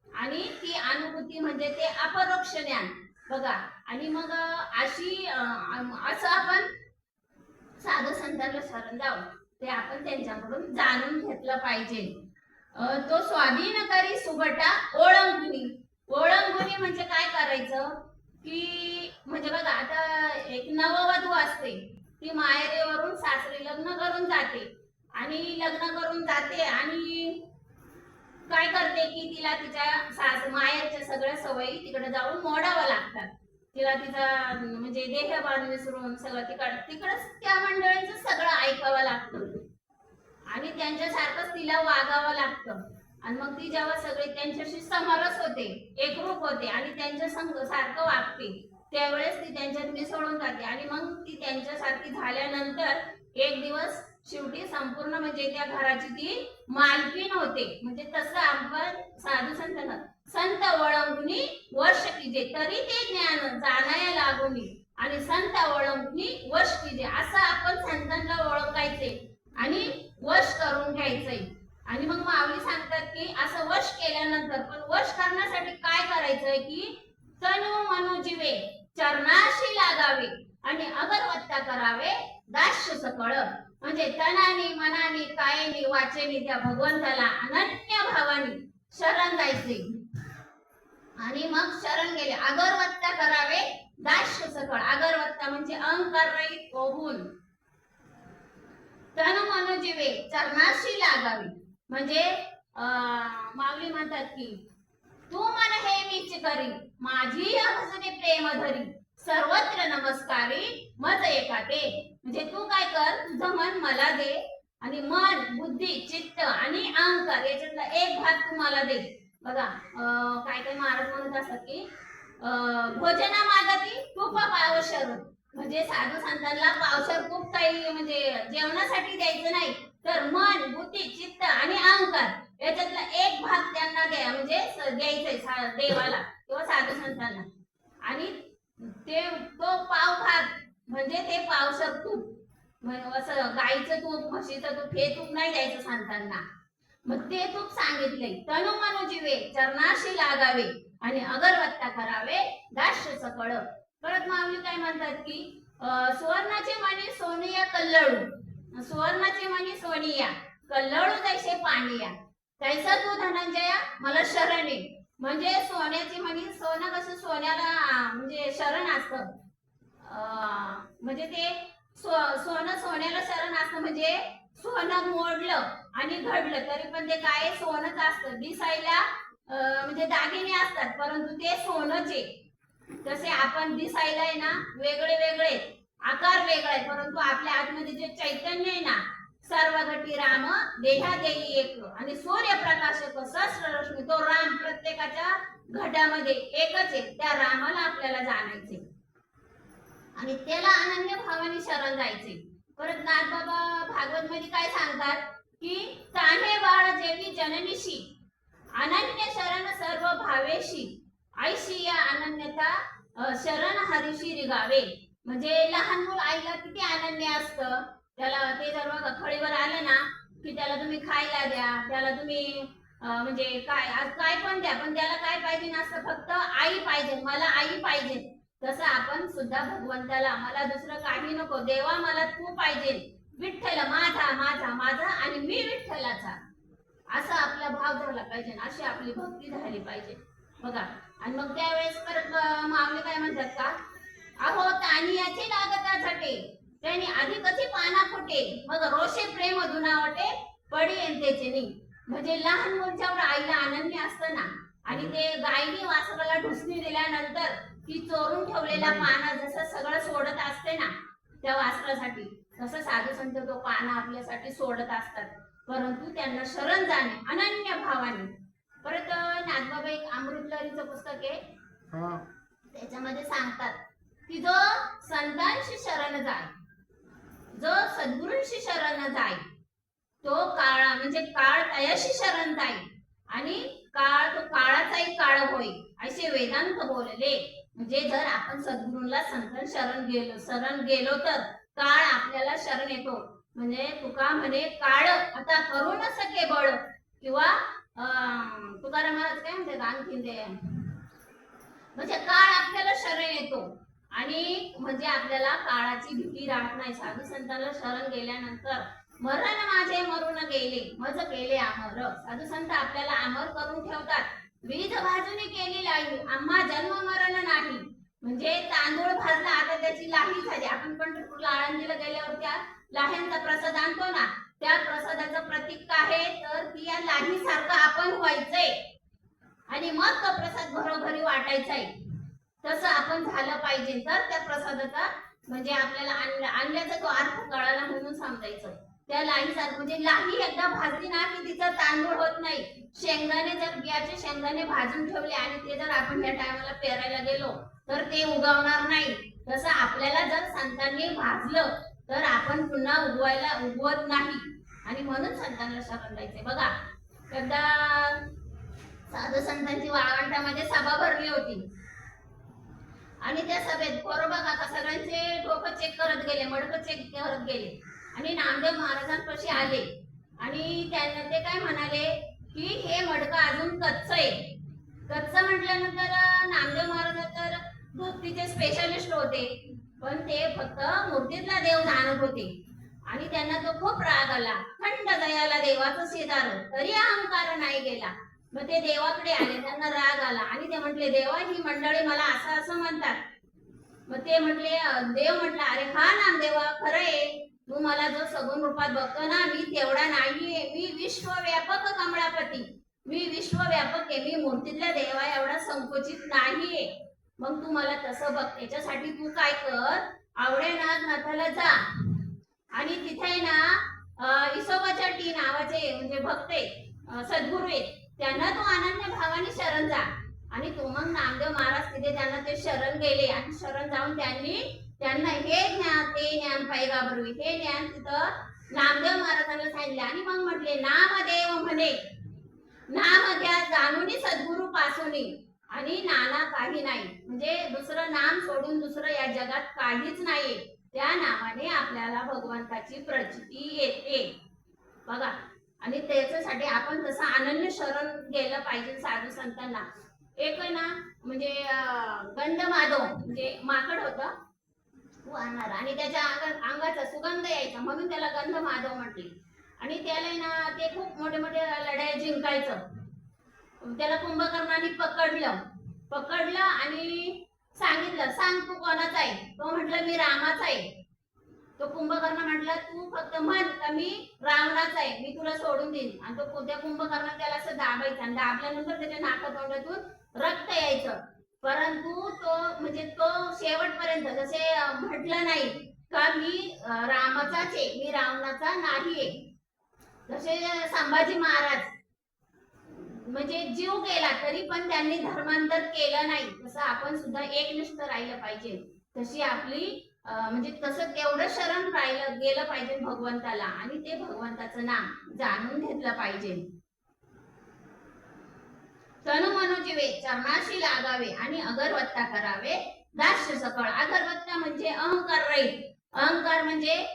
आणि ती अनुभूती म्हणजे ते अपरोक्ष ज्ञान. बघा, आणि मग अशी असं आपण साधू संतांना शरण जाऊ, ते आपण त्यांच्याकडून जाणून घेतलं पाहिजे. तो स्वाधीन करी सुबटा ओळंगुनी. ओळंगुनी म्हणजे काय करायचं की, म्हणजे बघा, आता एक नववधू असते, ती माहेरीवरून सासरी लग्न करून जाते, आणि लग्न करून जाते आणि काय करते की तिला तिच्या माहेरच्या सगळ्या सवयी तिकडे जाऊन मोडावं लागतात. तिला तिचा म्हणजे देहभान विसरून सगळं तिकडच त्या मंडळींचं सगळं ऐकावं लागतं, आणि त्यांच्यासारखंच तिला वागावं लागतं. आणि मग ती जेव्हा सगळे त्यांच्याशी समरस होते, एकरूप होते, आणि त्यांच्या संग सारखं वागते, त्यावेळेस ती त्यांच्यात मिसळून जाते. आणि मग ती त्यांच्यासारखी झाल्यानंतर एक दिवस शेवटी संपूर्ण म्हणजे त्या घराची ती मालकीण होते. म्हणजे तसं आपण साधू संतांना संत ओळंगुनी वर्ष कीजे, तरी ते ज्ञान जाणाया लागुनी, आणि संत ओळंगुनी वर्ष कीजे, असं आपण संतांना ओळखायचे आणि वश करून घ्यायचंय. आणि मग माऊली सांगतात की असं वश केल्यानंतर, पण वश करण्यासाठी काय करायचंय की तनु मनु जीवे चरणाशी लागावे, आणि अगरवत्ता करावे दास्य सकळ. म्हणजे तनाने मनाने कायेने वाचेने त्या भगवंताला अनन्य भावाने शरण जायचे. आणि मग शरण गेले, अगरवत्ता करावे दास्य सकळ. अगरवत्ता म्हणजे अहंकार रहित होऊन तन मन जीवे चरणाशी लागावी. म्हणजे माऊली म्हणतात की तू मन हे मीच करी, माझी हसने प्रेम धरी, सर्वत्र नमस्कारी मज एका ते. म्हणजे तू काय कर, तुझं मन मला दे, आणि मन, बुद्धी, चित्त आणि अहंकार याच्यातला एक भाग तू मला दे. बघा, काय काय महाराज म्हणत असतात की भोजना मागती तूप पावशर. म्हणजे साधू संतांना पावशर तूप काही म्हणजे जेवणासाठी द्यायचं नाही, तर मन, बुद्धी, चित्त आणि अहंकार याच्यातला एक भाग त्यांना द्या, म्हणजे द्यायचंय देवाला किंवा साधू संतांना. आणि तो पाव भाग म्हणजे ते पावशर तूप, असं गाईचं तूप, म्हशीचं तूप हे तूप नाही द्यायचं संतांना. मग ते तूप सांगितले, तनु मनु जीवे चरणाशी लागावे आणि अगरवत्ता करावे दास्य सकळ. परत माऊली काय म्हणतात की सुवर्णाचे मणी सोनिया कल्लळू, सुवर्णाचे मणी सोनिया कल्लळू जैसे पानिया, तैसा तू धनंजया मला शरणे. म्हणजे सोन्याची मणी, सोनं कसं सोन्याला म्हणजे शरण असतं, म्हणजे ते सोनं सोन्याला शरण असतं. म्हणजे सोनं मोडलं आणि घडलं तरी पण ते काय सोनच असतं. दिसायला म्हणजे दागिने असतात परंतु ते सोनच आहे. तसे आपण दिसायला आहे ना वेगळे वेगळे, आकार वेगळा आहे, परंतु आपल्या आतमध्ये जे चैतन्य आहे ना, सर्वघटी राम देहा देई एक आणि सूर्यप्रकाशक सहस्ररश्मी, तो राम प्रत्येकाच्या घटामध्ये एकच आहे. त्या रामाला आपल्याला जाणायचे आणि त्याला अनन्य भावाने शरण जायचे. परत नाथबाबा भागवत मध्ये काय सांगतात की ताने बाळ जेवी जननीशी अनन्य शरण सर्व भावेशी, आईशी या अनन्यता शरण हरीशी रिगावे. म्हणजे लहान मूल आईला किती अनन्य असतं, त्याला ते जर बघा फळीवर आलं ना की त्याला तुम्ही खायला द्या, त्याला तुम्ही म्हणजे काय काय पण द्या, पण त्याला काय पाहिजे नसतं, फक्त आई पाहिजे, मला आई पाहिजे. तसं आपण सुद्धा भगवंताला मला दुसरं काही नको, देवा मला तू पाहिजे, विठ्ठल माझा माझा माझा आणि मी विठ्ठलाचा, असा आपला भाव झाला पाहिजे, अशी आपली भक्ती झाली पाहिजे बघा. आणि मग त्यावेळेस परत माऊली काय म्हणतात का, अहो तानियाचे लागता झटे त्यांनी आधी कधी पाना फुटे, मग रोषे प्रेम धुनावटे पडी यांतेचे नाही. म्हणजे लहान मूल जेवढं आईला अनन्य असतं ना, आणि ते गायीने वासराला ढुसणी दिल्यानंतर ती चोरून ठेवलेला पाना जसं सगळं सोडत असते ना त्या वासरासाठी, तसं साधू संत तो पाना आपल्यासाठी सोडत असतात, परंतु त्यांना शरण जाणे अनन्य भावाने. परत नाथबाबा एक अमृतलहरीचं पुस्तक आहे, त्याच्यामध्ये सांगतात की जो संतांशी शरण जाय, जो सद्गुरूंशी शरण जाय, तो काळा म्हणजे काळ तयाशी शरण जाईल आणि काळ तो काळाचाही काळ होईल असे वेदांत बोलले. म्हणजे जर आपण सद्गुरूंना संतान शरण गेलो तर काळ आपल्याला शरण येतो. म्हणजे तुका म्हणे काळ आता करू न सके बळ, किंवा तुकाराम महाराज काय म्हणते आणखीन ते, म्हणजे काळ आपल्याला शरण येतो आणि म्हणजे आपल्याला काळाची भीती राहत नाही. साधू संतांना शरण गेल्यानंतर मरण माझे मरून गेले मज केले अमर, साधू संत आपल्याला अमर करून ठेवतात. वीज भाजून केली लाही आम्हा जन्म मरण नाही. म्हणजे तांदूळ भाजला आता त्याची लाही झाली, आपण पंढरपूरला आळंदीला गेल्यावर त्या लाह्यांचा प्रसाद आणतो ना, त्या प्रसादाचं प्रतीक काय आहे तर ती या लाही सारखं आपण व्हायचंय आणि मग तो प्रसाद घरोघरी वाटायचाय. तसं आपण झालं पाहिजे तर त्या प्रसादाचा म्हणजे आपल्याला आणल्याचा तो अर्थ कळाला म्हणून समजायचं. त्या लाही सारखं म्हणजे लाही एकदा भाजली ना की तिचा तांदूळ होत नाही. शेंगदाणे जर बियाचे शेंगदाणे भाजून ठेवले आणि ते जर आपण या टायमाला पेरायला गेलो तर ते उगवणार नाही. तसं आपल्याला जर संतांनी भाजलं तर आपण पुन्हा उगवत नाही आणि म्हणून संतांना शरण जायचे. बघा एकदा साधू संतांची वाळवंटामध्ये सभा भरली होती आणि त्या सभेत बरोबर बघा सगळ्यांचे डोकं चेक करत गेले, मडकं चेक करत गेले आणि नामदेव महाराजांपाशी आले आणि त्यांना ते काय म्हणाले की हे मडकं अजून कच्चं आहे. कच्चं म्हटल्यानंतर नामदेव महाराज तर भक्तीचे स्पेशलिस्ट होते, पण ते फक्त मूर्तीतला देव जाणत होते आणि त्यांना तो खूप राग आला. खंड दयाला देवाचं शेजार तरी अहंकार नाही गेला. मग ते देवाकडे आले, त्यांना राग आला आणि ते म्हटले देवा ही मंडळी मला असं असं म्हणतात. मग ते म्हटले देव म्हटला अरे हा नामदेवा खरं आहे, तू मला जो सगुण रूपात बघतो ना मी तेवढा नाहीये, मी विश्वव्यापक कमळापती, मी विश्वव्यापक आहे, मी मूर्तीतल्या देवा एवढा संकोचित नाहीये. मग तू मला तसं बघ, त्याच्यासाठी तू काय कर आवड्या नाथाला जा आणि तिथे ना इसोबाच्या टी नावाचे म्हणजे भक्त सद्गुरू आहेत त्यांना तू अनन्य भावाने शरण जा. आणि तो मग नामदेव महाराज तिथे त्यांना ते शरण गेले आणि शरण जाऊन त्यांना हे ज्ञान ते ज्ञान पैगाभरवी हे ज्ञान तिथं नामदेव महाराजांना सांगितले आणि मग म्हटले नामदेव म्हणे नाम घ्या जाणूनी सद्गुरू पासूनी आणि नाना काही नाही. म्हणजे दुसरं नाम सोडून दुसरं या जगात काहीच नाही. त्या नामाने आपल्याला भगवंताची प्रचिती येते. बघा आणि त्याच्यासाठी आपण तसं अनन्य शरण गेलं पाहिजे साधू संतांना. एक आहे ना म्हणजे गंधमाधव म्हणजे माकड होतं वाहणार आणि त्याच्या अंगाचा सुगंध यायचा म्हणून त्याला गंधमाधव म्हटले. आणि त्याला ना ते खूप मोठे मोठे लढाई जिंकायचं. त्याला कुंभकर्णाने पकडलं आणि सांगितलं, सांग तू कोणाचा आहे. तो म्हटलं मी रामाचा आहे. तो कुंभकर्ण म्हटला तू फक्त म्हण का मी रावणाचा आहे, मी तुला सोडून देईन. आणि तो त्या कुंभकर्ण त्याला असं दाबायचा आणि दाबल्यानंतर त्याच्या नाकातोंडातून रक्त यायचं. परंतु तो म्हणजे तो शेवटपर्यंत जसे म्हटलं नाही का मी रामाचाच आहे, मी रावणाचा नाहीये. जसे संभाजी महाराज म्हणजे जीव गेला तरी पण त्यांनी धर्मांतर केलं नाही. तसं आपण सुद्धा एकनिष्ठ राहिलं पाहिजे. तशी आपली म्हणजे तसं तेवढं शरण राहिलं गेलं पाहिजे भगवंताला आणि ते भगवंताचं नाम जाणून घेतलं पाहिजे. तनु मनोजीवे चरणाशी लागावे आणि अगरवत्ता करावे दास्य सकळ. अगरवत्ता म्हणजे अहंकार रहित. अहंकार म्हणजे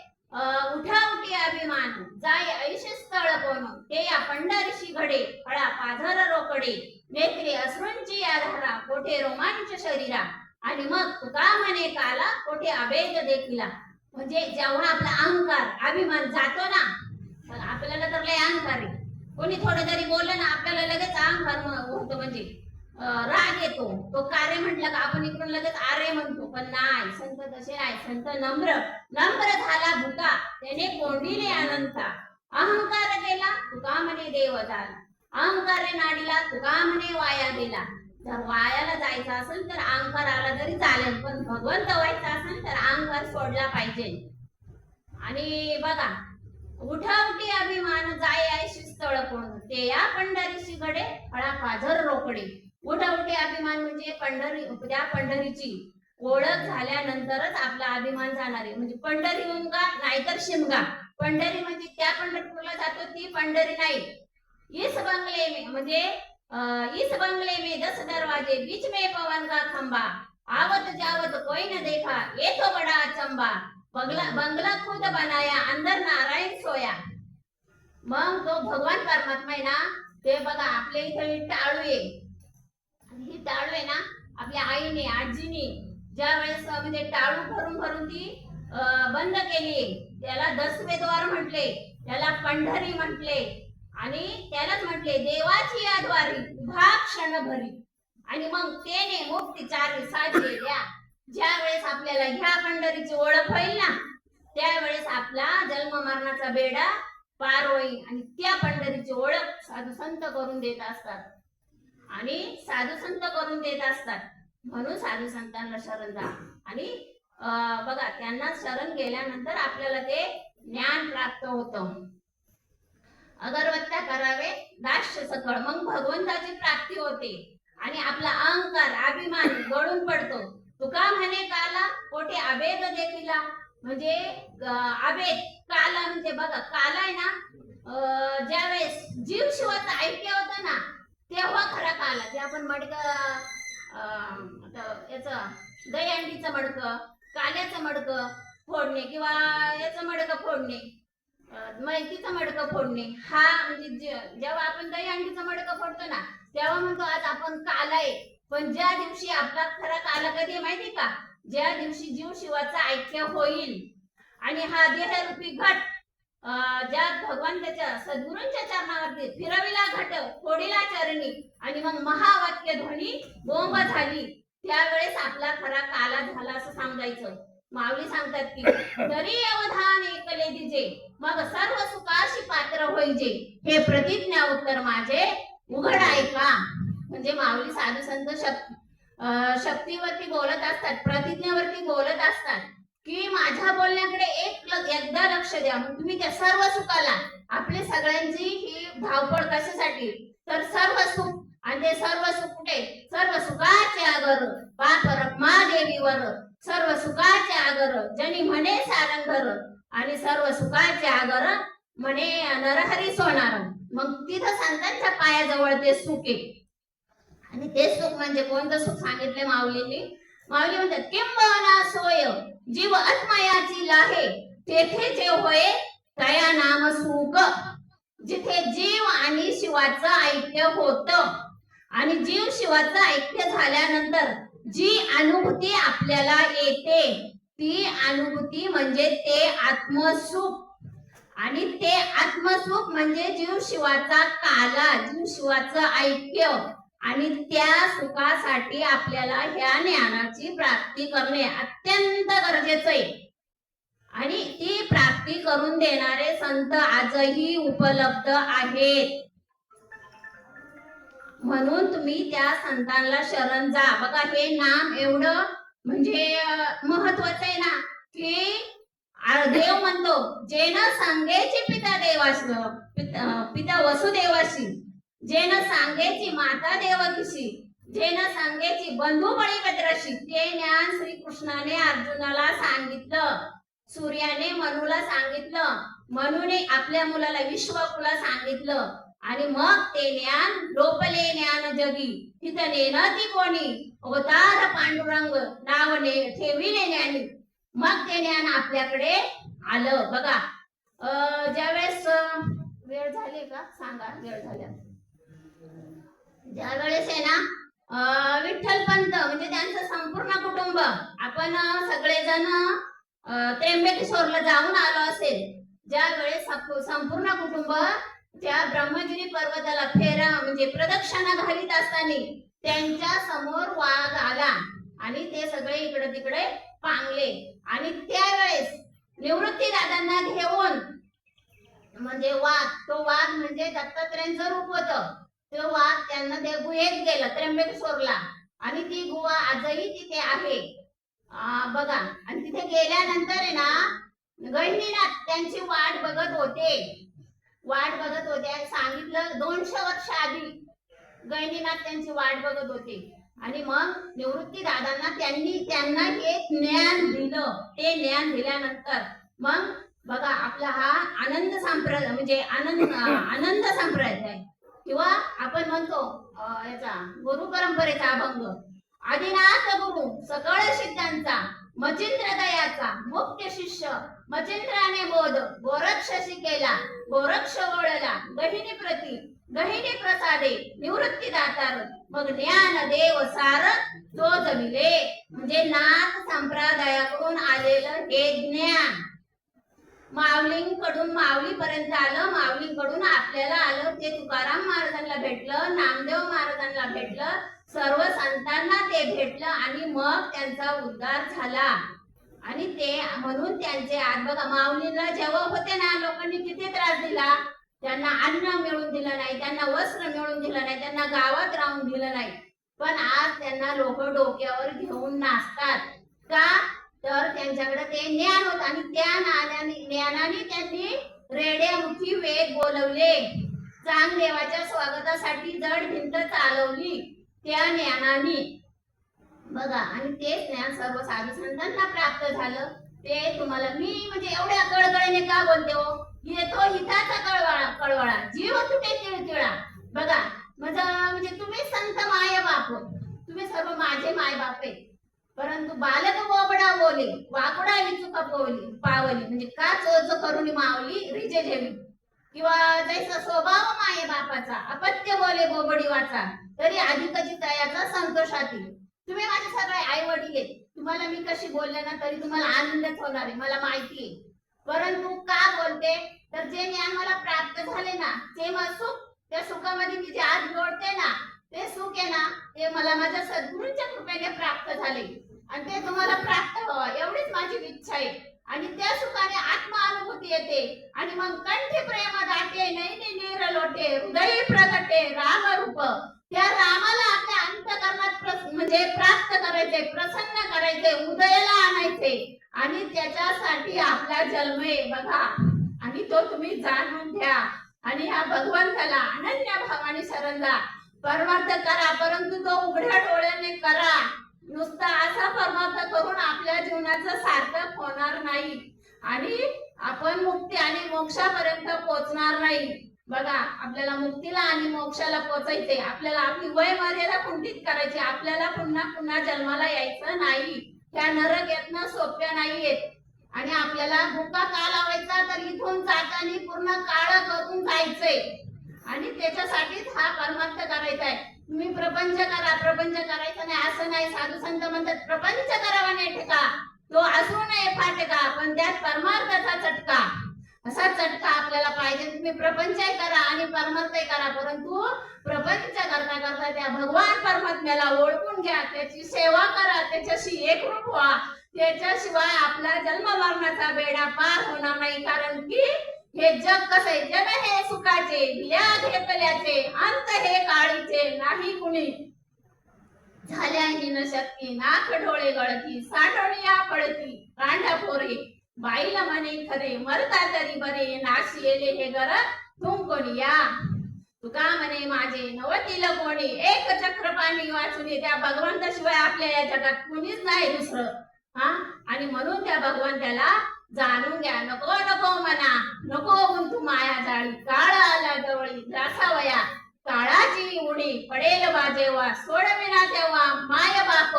उठाउटी अभिमान जाय ऐशे स्थळ कोण ते या पंढरीशी घडे फळा पाझर रोकडे नेत्रे अश्रूंची या धारा कोठे रोमांच शरीरा आणि मग तुका म्हणे काला कोठे अभेद देखिला. म्हणजे जेव्हा आपला अहंकार अभिमान जातो ना, आपल्याला तर लय अहंकार आहे. कोणी थोडं जरी बोललं ना आपल्याला लगेच अहंकार होतो म्हणजे राग येतो. तो कार्य म्हटलं का आपण इकडून लगेच आर्य म्हणतो. पण नाही, संत तसे नाही. संत नम्र झाला भूता त्याने कोंडिले अनंता. अहंकार केला तुका म्हणे देव झाला, अहंकारे नाडीला तुका म्हणे वाया गेला. जर वायाला जायचं असेल तर अहंकार आला तरी चालेल, पण भगवंत व्हायचं असेल तर अहंकार सोडला पाहिजे. आणि बघा उठाउटी अभिमान जाय ऐशी स्थळ कोण ते या पंढरीशी घडे फळा पाझर रोकडे. उठाउटी अभिमान म्हणजे पंढरी, त्या पंढरीची ओळख झाल्यानंतरच आपला अभिमान जाणार आहे. म्हणजे पंढरी उमगा नाहीतर शिमगा. पंढरी म्हणजे त्या पंढरपूरला जातो ती पंढरी नाही. इस बंगले में म्हणजे इस बंगले में 10 दरवाजे बीच में पवन का खंबा आवत जावत कोई न देखा ये तो बड़ा अचंबा. बंगला खुद बनाया अंदर नारायण सोया. मग तो भगवान परमात्मा आहे ना, ते बघा आपल्या इथे टाळू आहे. ही टाळू आहे ना आपल्या आईने आजीने ज्या वेळेस म्हणजे टाळू भरून भरून ती बंद केली, त्याला 10वे द्वार म्हटले, त्याला पंढरी म्हटले आणि त्यालाच म्हटले देवाची या द्वारी उभा क्षण भरी. आणि मग तेने मुक्ती चारी साधलेल्या. ज्या वेळेस आपल्याला ह्या पंढरीची ओळख होईल ना त्यावेळेस आपला जन्म मरणाचा बेडा पार होईल. आणि त्या पंढरीची ओळख साधू संत करून देत असतात आणि साधू संत करून देत असतात. म्हणून साधू संतांना शरण जा. आणि बघा त्यांना शरण गेल्यानंतर आपल्याला ते ज्ञान प्राप्त होतं. अगरवत्ता करावे दास्य सकळ, मग भगवंताची प्राप्ती होते आणि आपला अहंकार अभिमान गळून पडतो. तुका म्हणे काला कोठे अभेद देखिला. म्हणजे अभेद काला म्हणजे बघा काला आहे ना, ज्या वेळेस जीव शिवाचं ऐक्य होतं ना तेव्हा खरा काला. जे आपण मडक याचं दहीहंडीचं मडकं, काल्याचं मडकं फोडणे किंवा याचं मडकं फोडणे, मैतीचं मडकं फोडणे, हा म्हणजे जेव्हा आपण दहीहंडीचं मडकं फोडतो ना तेव्हा म्हणतो आज आपण काला आहे. पण ज्या दिवशी आपला खरा काला कधी माहिती का, ज्या दिवशी जीव शिवाचा ऐक्य होईल आणि हा देहरूपी घट ज्या भगवान त्याच्या सद्गुरूंच्या चरणावरती फिरविला घट फोडीला चरणी आणि मग महावाक्य ध्वनी बोंब झाली, त्यावेळेस आपला खरा काला झाला असं समजायचं. माऊली सांगतात की तरी अवधान ऐकले दिजे मग सर्व सुखाशी पात्र होईजे हे प्रतिज्ञा उत्तर माझे उघड ऐका. म्हणजे माऊली साधू संत शक्तीवरती बोलत असतात, प्रतिज्ञेवरती बोलत असतात की माझ्या बोलण्याकडे एकदा लक्ष द्या. मग तुम्ही त्या सर्व सुखाला, आपली सगळ्यांची ही धावपळ कशासाठी तर सर्व सुख, आणि ते सर्व सुख कुठे, सर्व सुखाचे आगर पाप रखमा देवीवर, सर्व सुखाचे आगर जनी म्हणे सारंगर आणि सर्व सुखाचे आगर म्हणे नरहरी सोनार. मग तिथं संतांच्या पायाजवळ ते सुख आहे. आणि ते सुख म्हणजे कोणतं सुख सांगितले माऊलींनी. माऊली म्हणतात किंबहुना सोय जीव आत्मयाची लाहे तेथे जे होय तया नाम सुख. जिथे जीव आणि शिवाचं ऐक्य होतं आणि जीव शिवाचं ऐक्य झाल्यानंतर जी अनुभूती आपल्याला येते ती अनुभूती म्हणजे ते आत्मसुख आणि ते आत्मसुख म्हणजे जीव शिवाचा काला जीव शिवाचं ऐक्य आणि त्या सुखासाठी आपल्याला ह्या ज्ञानाची प्राप्ती करणे अत्यंत गरजेचं आहे आणि ती प्राप्ती करून देणारे संत आजही उपलब्ध आहेत म्हणून तुम्ही त्या संतांना शरण जा बघा हे नाम एवढं म्हणजे महत्वाचं आहे ना की देव म्हणतो जेन सांगेची पिता देवाशी पिता वसुदेवाशी जेन सांगेची माता देवकीशी जेन सांगेची बंधू बळीभद्राशी ते ज्ञान श्रीकृष्णाने अर्जुनाला सांगितलं सूर्याने मनूला सांगितलं मनूने आपल्या मुलाला विश्वाकुला सांगितलं आणि मग ते ज्ञान लोपले ज्ञान जगी तिथं नेणं ती कोणी अवतार पांडुरंग नावने ठेविले ज्ञानी मग ते ज्ञान आपल्याकडे आलं बघा ज्यावेळेस वेळ झाली का सांगा वेळ झाल्या ज्या वेळेस आहे ना विठ्ठल पंत म्हणजे त्यांचं संपूर्ण कुटुंब आपण सगळेजण त्र्यंबकेश्वरला जाऊन आलो असेल ज्या वेळेस संपूर्ण कुटुंब त्या ब्रह्मगिरी पर्वताला फेरा म्हणजे प्रदक्षिणा घालीत असताना त्यांच्या समोर वाघ आला आणि ते सगळे इकडे तिकडे पांगले आणि त्यावेळेस निवृत्ती दादांना घेऊन म्हणजे वाघ तो वाघ म्हणजे दत्तात्रयांचं रूप होतं तो वाघ त्यांना ते गुहेत गेला त्र्यंबकेश्वरला आणि ती गुहा आजही तिथे आहे बघा आणि तिथे गेल्यानंतर आहे ना गहिनीनाथ त्यांची वाट बघत होते सांगितलं 200 वर्ष आधी गहिनीनाथ त्यांची वाट बघत होते आणि मग निवृत्ती दादांना त्यांना हे ज्ञान दिलं ते ज्ञान दिल्यानंतर मग बघा आपला हा आनंद संप्रदाय म्हणजे आनंद संप्रदाय किंवा आपण म्हणतो याचा गुरु परंपरेचा अभंग आदिनाथ गुरु सकळ सिद्धांचा मचिंद्र दयाचा मुख्य शिष्य मचिंद्राने बोध गोरक्ष शिकेला गोरक्ष ओळला गहिनी प्रसादे निवृत्ती दातार मग ज्ञान देव सार तो जमिले म्हणजे नाथ संप्रदायाकडून आलेलं हे ज्ञान माऊलींकडून माऊलीपर्यंत आलं माऊलींकडून आपल्याला आलं ते तुकाराम महाराजांना भेटलं नामदेव महाराजांना भेटलं सर्व संतांना ते भेटलं आणि मग त्यांचा उद्धार झाला आणि ते म्हणून त्यांचे आज बघा माऊलीला जेव्हा होते ना लोकांनी किती त्रास दिला त्यांना अन्न मिळून दिलं नाही त्यांना वस्त्र मिळून दिलं नाही त्यांना गावात राहून दिलं नाही पण आज त्यांना लोक डोक्यावर घेऊन नाचतात का तर त्यांच्याकडे ते ज्ञान होत आणि त्या ज्ञानाने त्यांनी रेड्यामुखी वेद बोलवले चांग देवाच्या स्वागतासाठी जड भिंत चालवली त्या ज्ञानाने बघा आणि ते ज्ञान सर्व साधू संतांना प्राप्त झालं ते तुम्हाला मी म्हणजे एवढ्या कळकळीने का बोलते हो येतो हिताचा कळवळा जीव तुटे तिळतिळा बघा म्हणजे तुम्ही संत माय बाप तुम्ही सर्व माझे माय बाप आहे परंतु बालक बोबडा बोले वाकडा विचुका पावली म्हणजे का चोच करून मावली रिजे जेवी किंवा जैसा स्वभाव माये बापाचा अपत्य बोले बोबडी वाचा तरी अधिकची तयाचा संतोषातील तुम्ही माझे सगळे आई वडील आहेत तुम्हाला मी कशी बोलले ना तरी तुम्हाला आनंदच होणार आहे मला माहिती आहे परंतु का बोलते तर जे ज्ञान मला प्राप्त झाले ना ते सुख त्या सुखामध्ये मी जे आज जोडते ना ते सुख आहे ना ते मला माझ्या सद्गुरूंच्या कृपेने प्राप्त झाले आणि ते तुम्हाला प्राप्त व्हावं एवढीच माझी इच्छा आहे आणि त्या सुखाने आत्मानुभूती येते आणि मग कंठी प्रेम दाटे नैनी नीर लोटे हृदय प्रगटे राम रूप त्या रामाला आपल्या अंतकरणात म्हणजे प्राप्त करायचे प्रसन्न करायचे उदयाला आणायचे आणि त्याच्यासाठी आपला जन्म आहे बघा आणि तो तुम्ही जाणून घ्या आणि ह्या भगवंताला अनन्य भावाने शरण जा परमार्थ करा परंतु तो उघड्या डोळ्याने करा नुसता असा परमार्थ करून आपल्या जीवनाचं सार्थक होणार नाही आणि आपण मुक्ती आणि मोक्षापर्यंत पोहोचणार नाही बघा आपल्याला मुक्तीला आणि मोक्षाला पोहोचायचे आपल्याला आपली वय मर्यादा कुंठित करायची आपल्याला पुन्हा पुन्हा जन्माला यायचं नाही त्या नरक यातना सोप्या नाहीयेत आणि आपल्याला बुक्का का लावायचा तर इथून जाताना पूर्ण काळं करून जायचंय आणि त्याच्यासाठीच हा परमार्थ करायचा आहे. तुम्ही प्रपंच करा, प्रपंच करायचा नाही असं नाही. साधू संत म्हणतात प्रपंच करावा नाही ठेका, तो असू नये फाटका, पण त्यात परमार्थाचा चटका. असा चटका आपल्याला पाहिजे. तुम्ही प्रपंचही करा आणि परमार्थही करा, परंतु प्रपंच करता करता त्या भगवान परमात्म्याला ओळखून घ्या, त्याची सेवा करा, त्याच्याशी एकरूप व्हा. त्याच्याशिवाय आपला जन्म मरणाचा बेडा पार होणार नाही. कारण की हे जग कसं आहे, जग हे सुखाचे, विलास हे कल्याचे, अंत हे काळीचे, नाही कुणी झाल्याही न शक्ती, नाक डोळे गळती, साठवणिया पडती, कांढा पोरे, बाईला म्हणे खरे, मरता तरी बरे, नाशी येले हे घर तुम कोणी या. तुका म्हणे माझे नवतील कोणी, एक चक्र पाणी वाचून त्या भगवंताशिवाय आपल्या या जगात कुणीच नाही दुसरं. आणि म्हणून त्या भगवंताला जाणून घ्या. नको नको म्हणा, नको गुंतू माया जाळी, काळ आला जवळी त्रासावया, काळाची उडी पडेल बाजेवा, सोडविना तेव्हा माय बाप,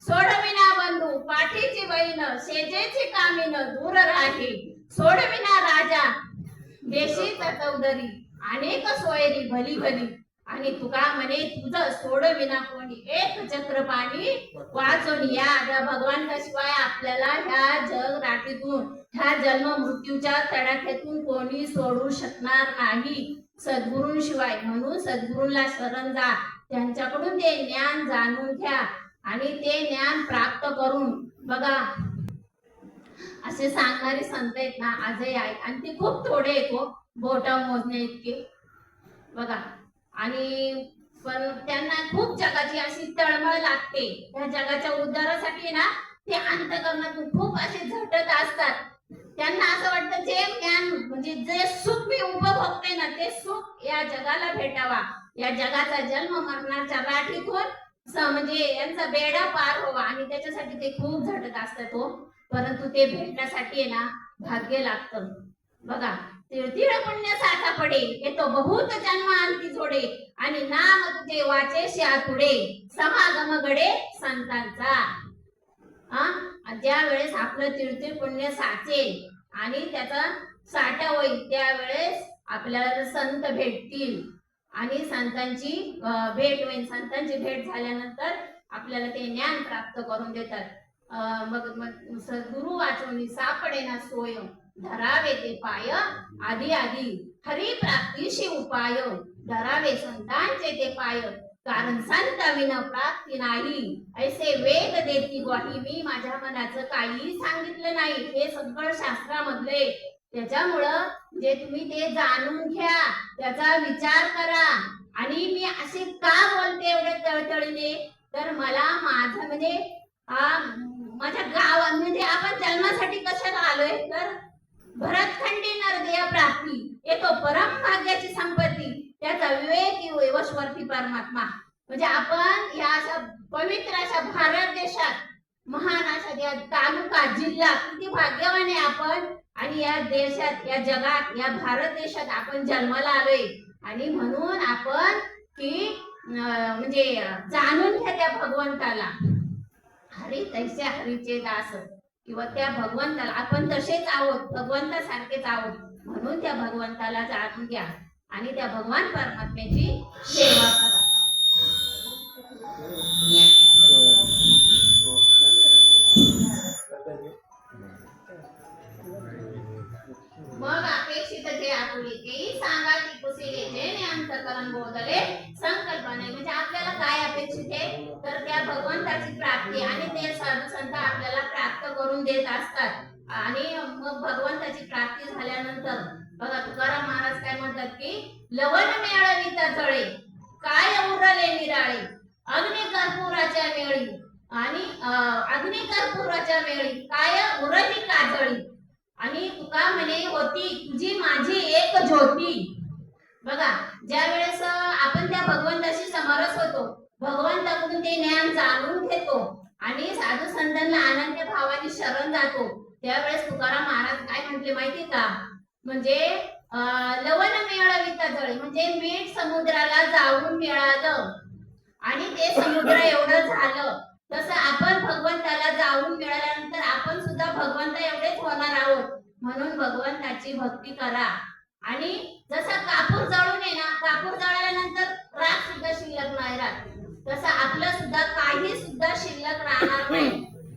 सोडविना बंधू पाठीची बहीण, शेजेची कामीन दूर राही, सोडविना राजा देशीचा चौधरी, अनेक सोयरी भली भली, आणि तुका म्हणे तुझं सोडविना कोणी, एक चक्र पाणी वाचून या. त्या भगवंताशिवाय आपल्याला ह्या जग राशीतून, ह्या जन्म मृत्यूच्या तडाख्यातून कोणी सोडू शकणार नाही सद्गुरूंशिवाय. म्हणून सद्गुरूंना शरण जा, त्यांच्याकडून ते ज्ञान जाणून घ्या आणि ते ज्ञान प्राप्त करून बघा. असे सांगणारे संत आहेत ना आजही आहेत, आणि ते खूप थोडे येतो, बोटा मोजणे इतके बघा. आणि पण त्यांना खूप जगाची अशी तळमळ लागते. त्या जगाच्या उद्धारासाठी ना ते अंतःकरणातून खूप असे झटत असतात. त्यांना असं वाटतं जे ज्ञान म्हणजे जे सुख मी उपभोगते ना, ते सुख या जगाला भेटावा, या जगाचा जन्म मरणाच्या राठीतून म्हणजे यांचा बेडा पार व्हावा, आणि त्याच्यासाठी ते खूप झटत असतात हो. परंतु ते भेटण्यासाठी आहे ना भाग्य लागतं बघा. तीळ पुण्य साठा पडे, येतो बहुत जन्म अंती जोडे, आणि नाम तुझे वाचे शातुडे, समागम घडे संतांचा. ज्या वेळेस आपलं तीळ पुण्य साचेल आणि त्याचा साठा होईल, त्यावेळेस आपल्याला संत भेटतील आणि संतांची भेट होईल. संतांची भेट झाल्यानंतर आपल्याला ते ज्ञान प्राप्त करून देतात. मग सद्गुरु वाचवणी सापडे ना सोय, धरावे ते पाय आधी आधी, हरी प्राप्तीशी उपाय, धरावे संतांचे ते पाय, कारण संत विना प्राप्ती नाही, ऐसे वेद देती ग्वाही, मी माझ्या मनाचं काही सांगितलं नाही, हे सगळं शास्त्रामधले. त्याच्यामुळं जे तुम्ही ते जाणून घ्या, त्याचा विचार करा. आणि मी असे का बोलते एवढे तळतळीने, तर मला माझं म्हणजे माझ्या गावात म्हणजे आपण जन्मासाठी कशाला आलोय, तर भरतखंडी नरदेह प्राप्ती, येतो परम भाग्याची संपत्ती, त्याचा विवेकी वैवस्वर्ती परमात्मा. म्हणजे आपण या अशा पवित्र अशा भारत देशात, महान अशा या तालुका जिल्हा, किती भाग्यवान आहे आपण. आणि या देशात, या जगात, या भारत देशात आपण जन्माला आलोय. आणि म्हणून आपण की म्हणजे जाणून घ्या त्या भगवंताला, हरी तैसे हरीचे दास, किंवा त्या भगवंताला आपण तसेच आहोत, भगवंतासारखेच आहोत. म्हणून त्या भगवंताला जाणून घ्या आणि त्या भगवान परमात्म्याची सेवा करा. मग अपेक्षित जे आपुले तेही सांगा ती कुसिले, जेणे अंतःकरण बोधले संकल्पने. म्हणजे आपल्याला काय अपेक्षित आहे, तर त्या भगवंताची प्राप्ती, आणि ते साधू संत आपल्याला प्राप्त करून देत असतात. आणि मग भगवंताची प्राप्ती झाल्यानंतर बघा तुकाराम महाराज काय म्हणतात की लवण मेळविता जळे, काय उरले निराळे, अग्नी कर्पूराच्या वेळी, आणि अग्नी कर्पूराच्या वेळी काय उरली काजळी, आणि तुका म्हणे होती तुझी माझी एक ज्योती. बघा ज्या वेळेस आपण त्या भगवंताशी समरस होतो, भगवंताकडून ते ज्ञान जाणून घेतो आणि साधू संतांना अनन्य भावाने शरण जातो, त्यावेळेस तुकाराम महाराज काय म्हटले माहिती का, म्हणजे लवण मिळविता जळे, म्हणजे मीठ समुद्राला जाऊन मिळालं आणि ते समुद्र एवढं झालं, तसं आपण भगवंताला जाऊन मिळाल्यानंतर आपण सुद्धा भगवंत एवढेच होणार आहोत. म्हणून भगवंताची भक्ती करा. आणि जसा कापूर जळून आहे ना, कापूर जळाल्यानंतर राख सुद्धा शिल्लक नाही राहत, तसं आपलं सुद्धा काही सुद्धा शिल्लक राहणार नाही.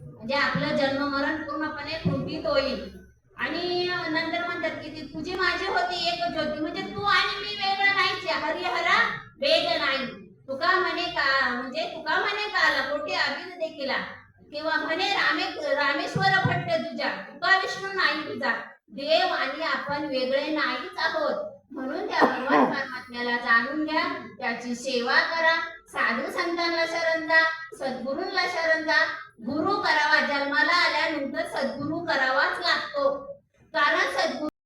म्हणजे आपलं जन्म मरण पूर्णपणे कुंठित होईल. आणि नंतर म्हणतात की तुझी माझी होती एक ज्योती, म्हणजे तू आणि मी वेगळं नाहीच आहे, हरिहरा वेग नाही. तुका म्हणे का, म्हणजे तुका म्हणे काला कोटी अभिज देखील, किंवा म्हणे रामेश्वर भट्ट तुझ्या, तुका विष्णू नाही तुझा. देव आणि आपण वेगळे नाहीच आहोत. म्हणून त्या भगवान परमात्म्याला जाणून घ्या, त्याची सेवा करा, साधू संतांना शरण जा, सद्गुरूंना शरण जा. गुरु करावा, जन्माला आल्यानंतर सद्गुरू करावाच लागतो. कारण सद्गुरू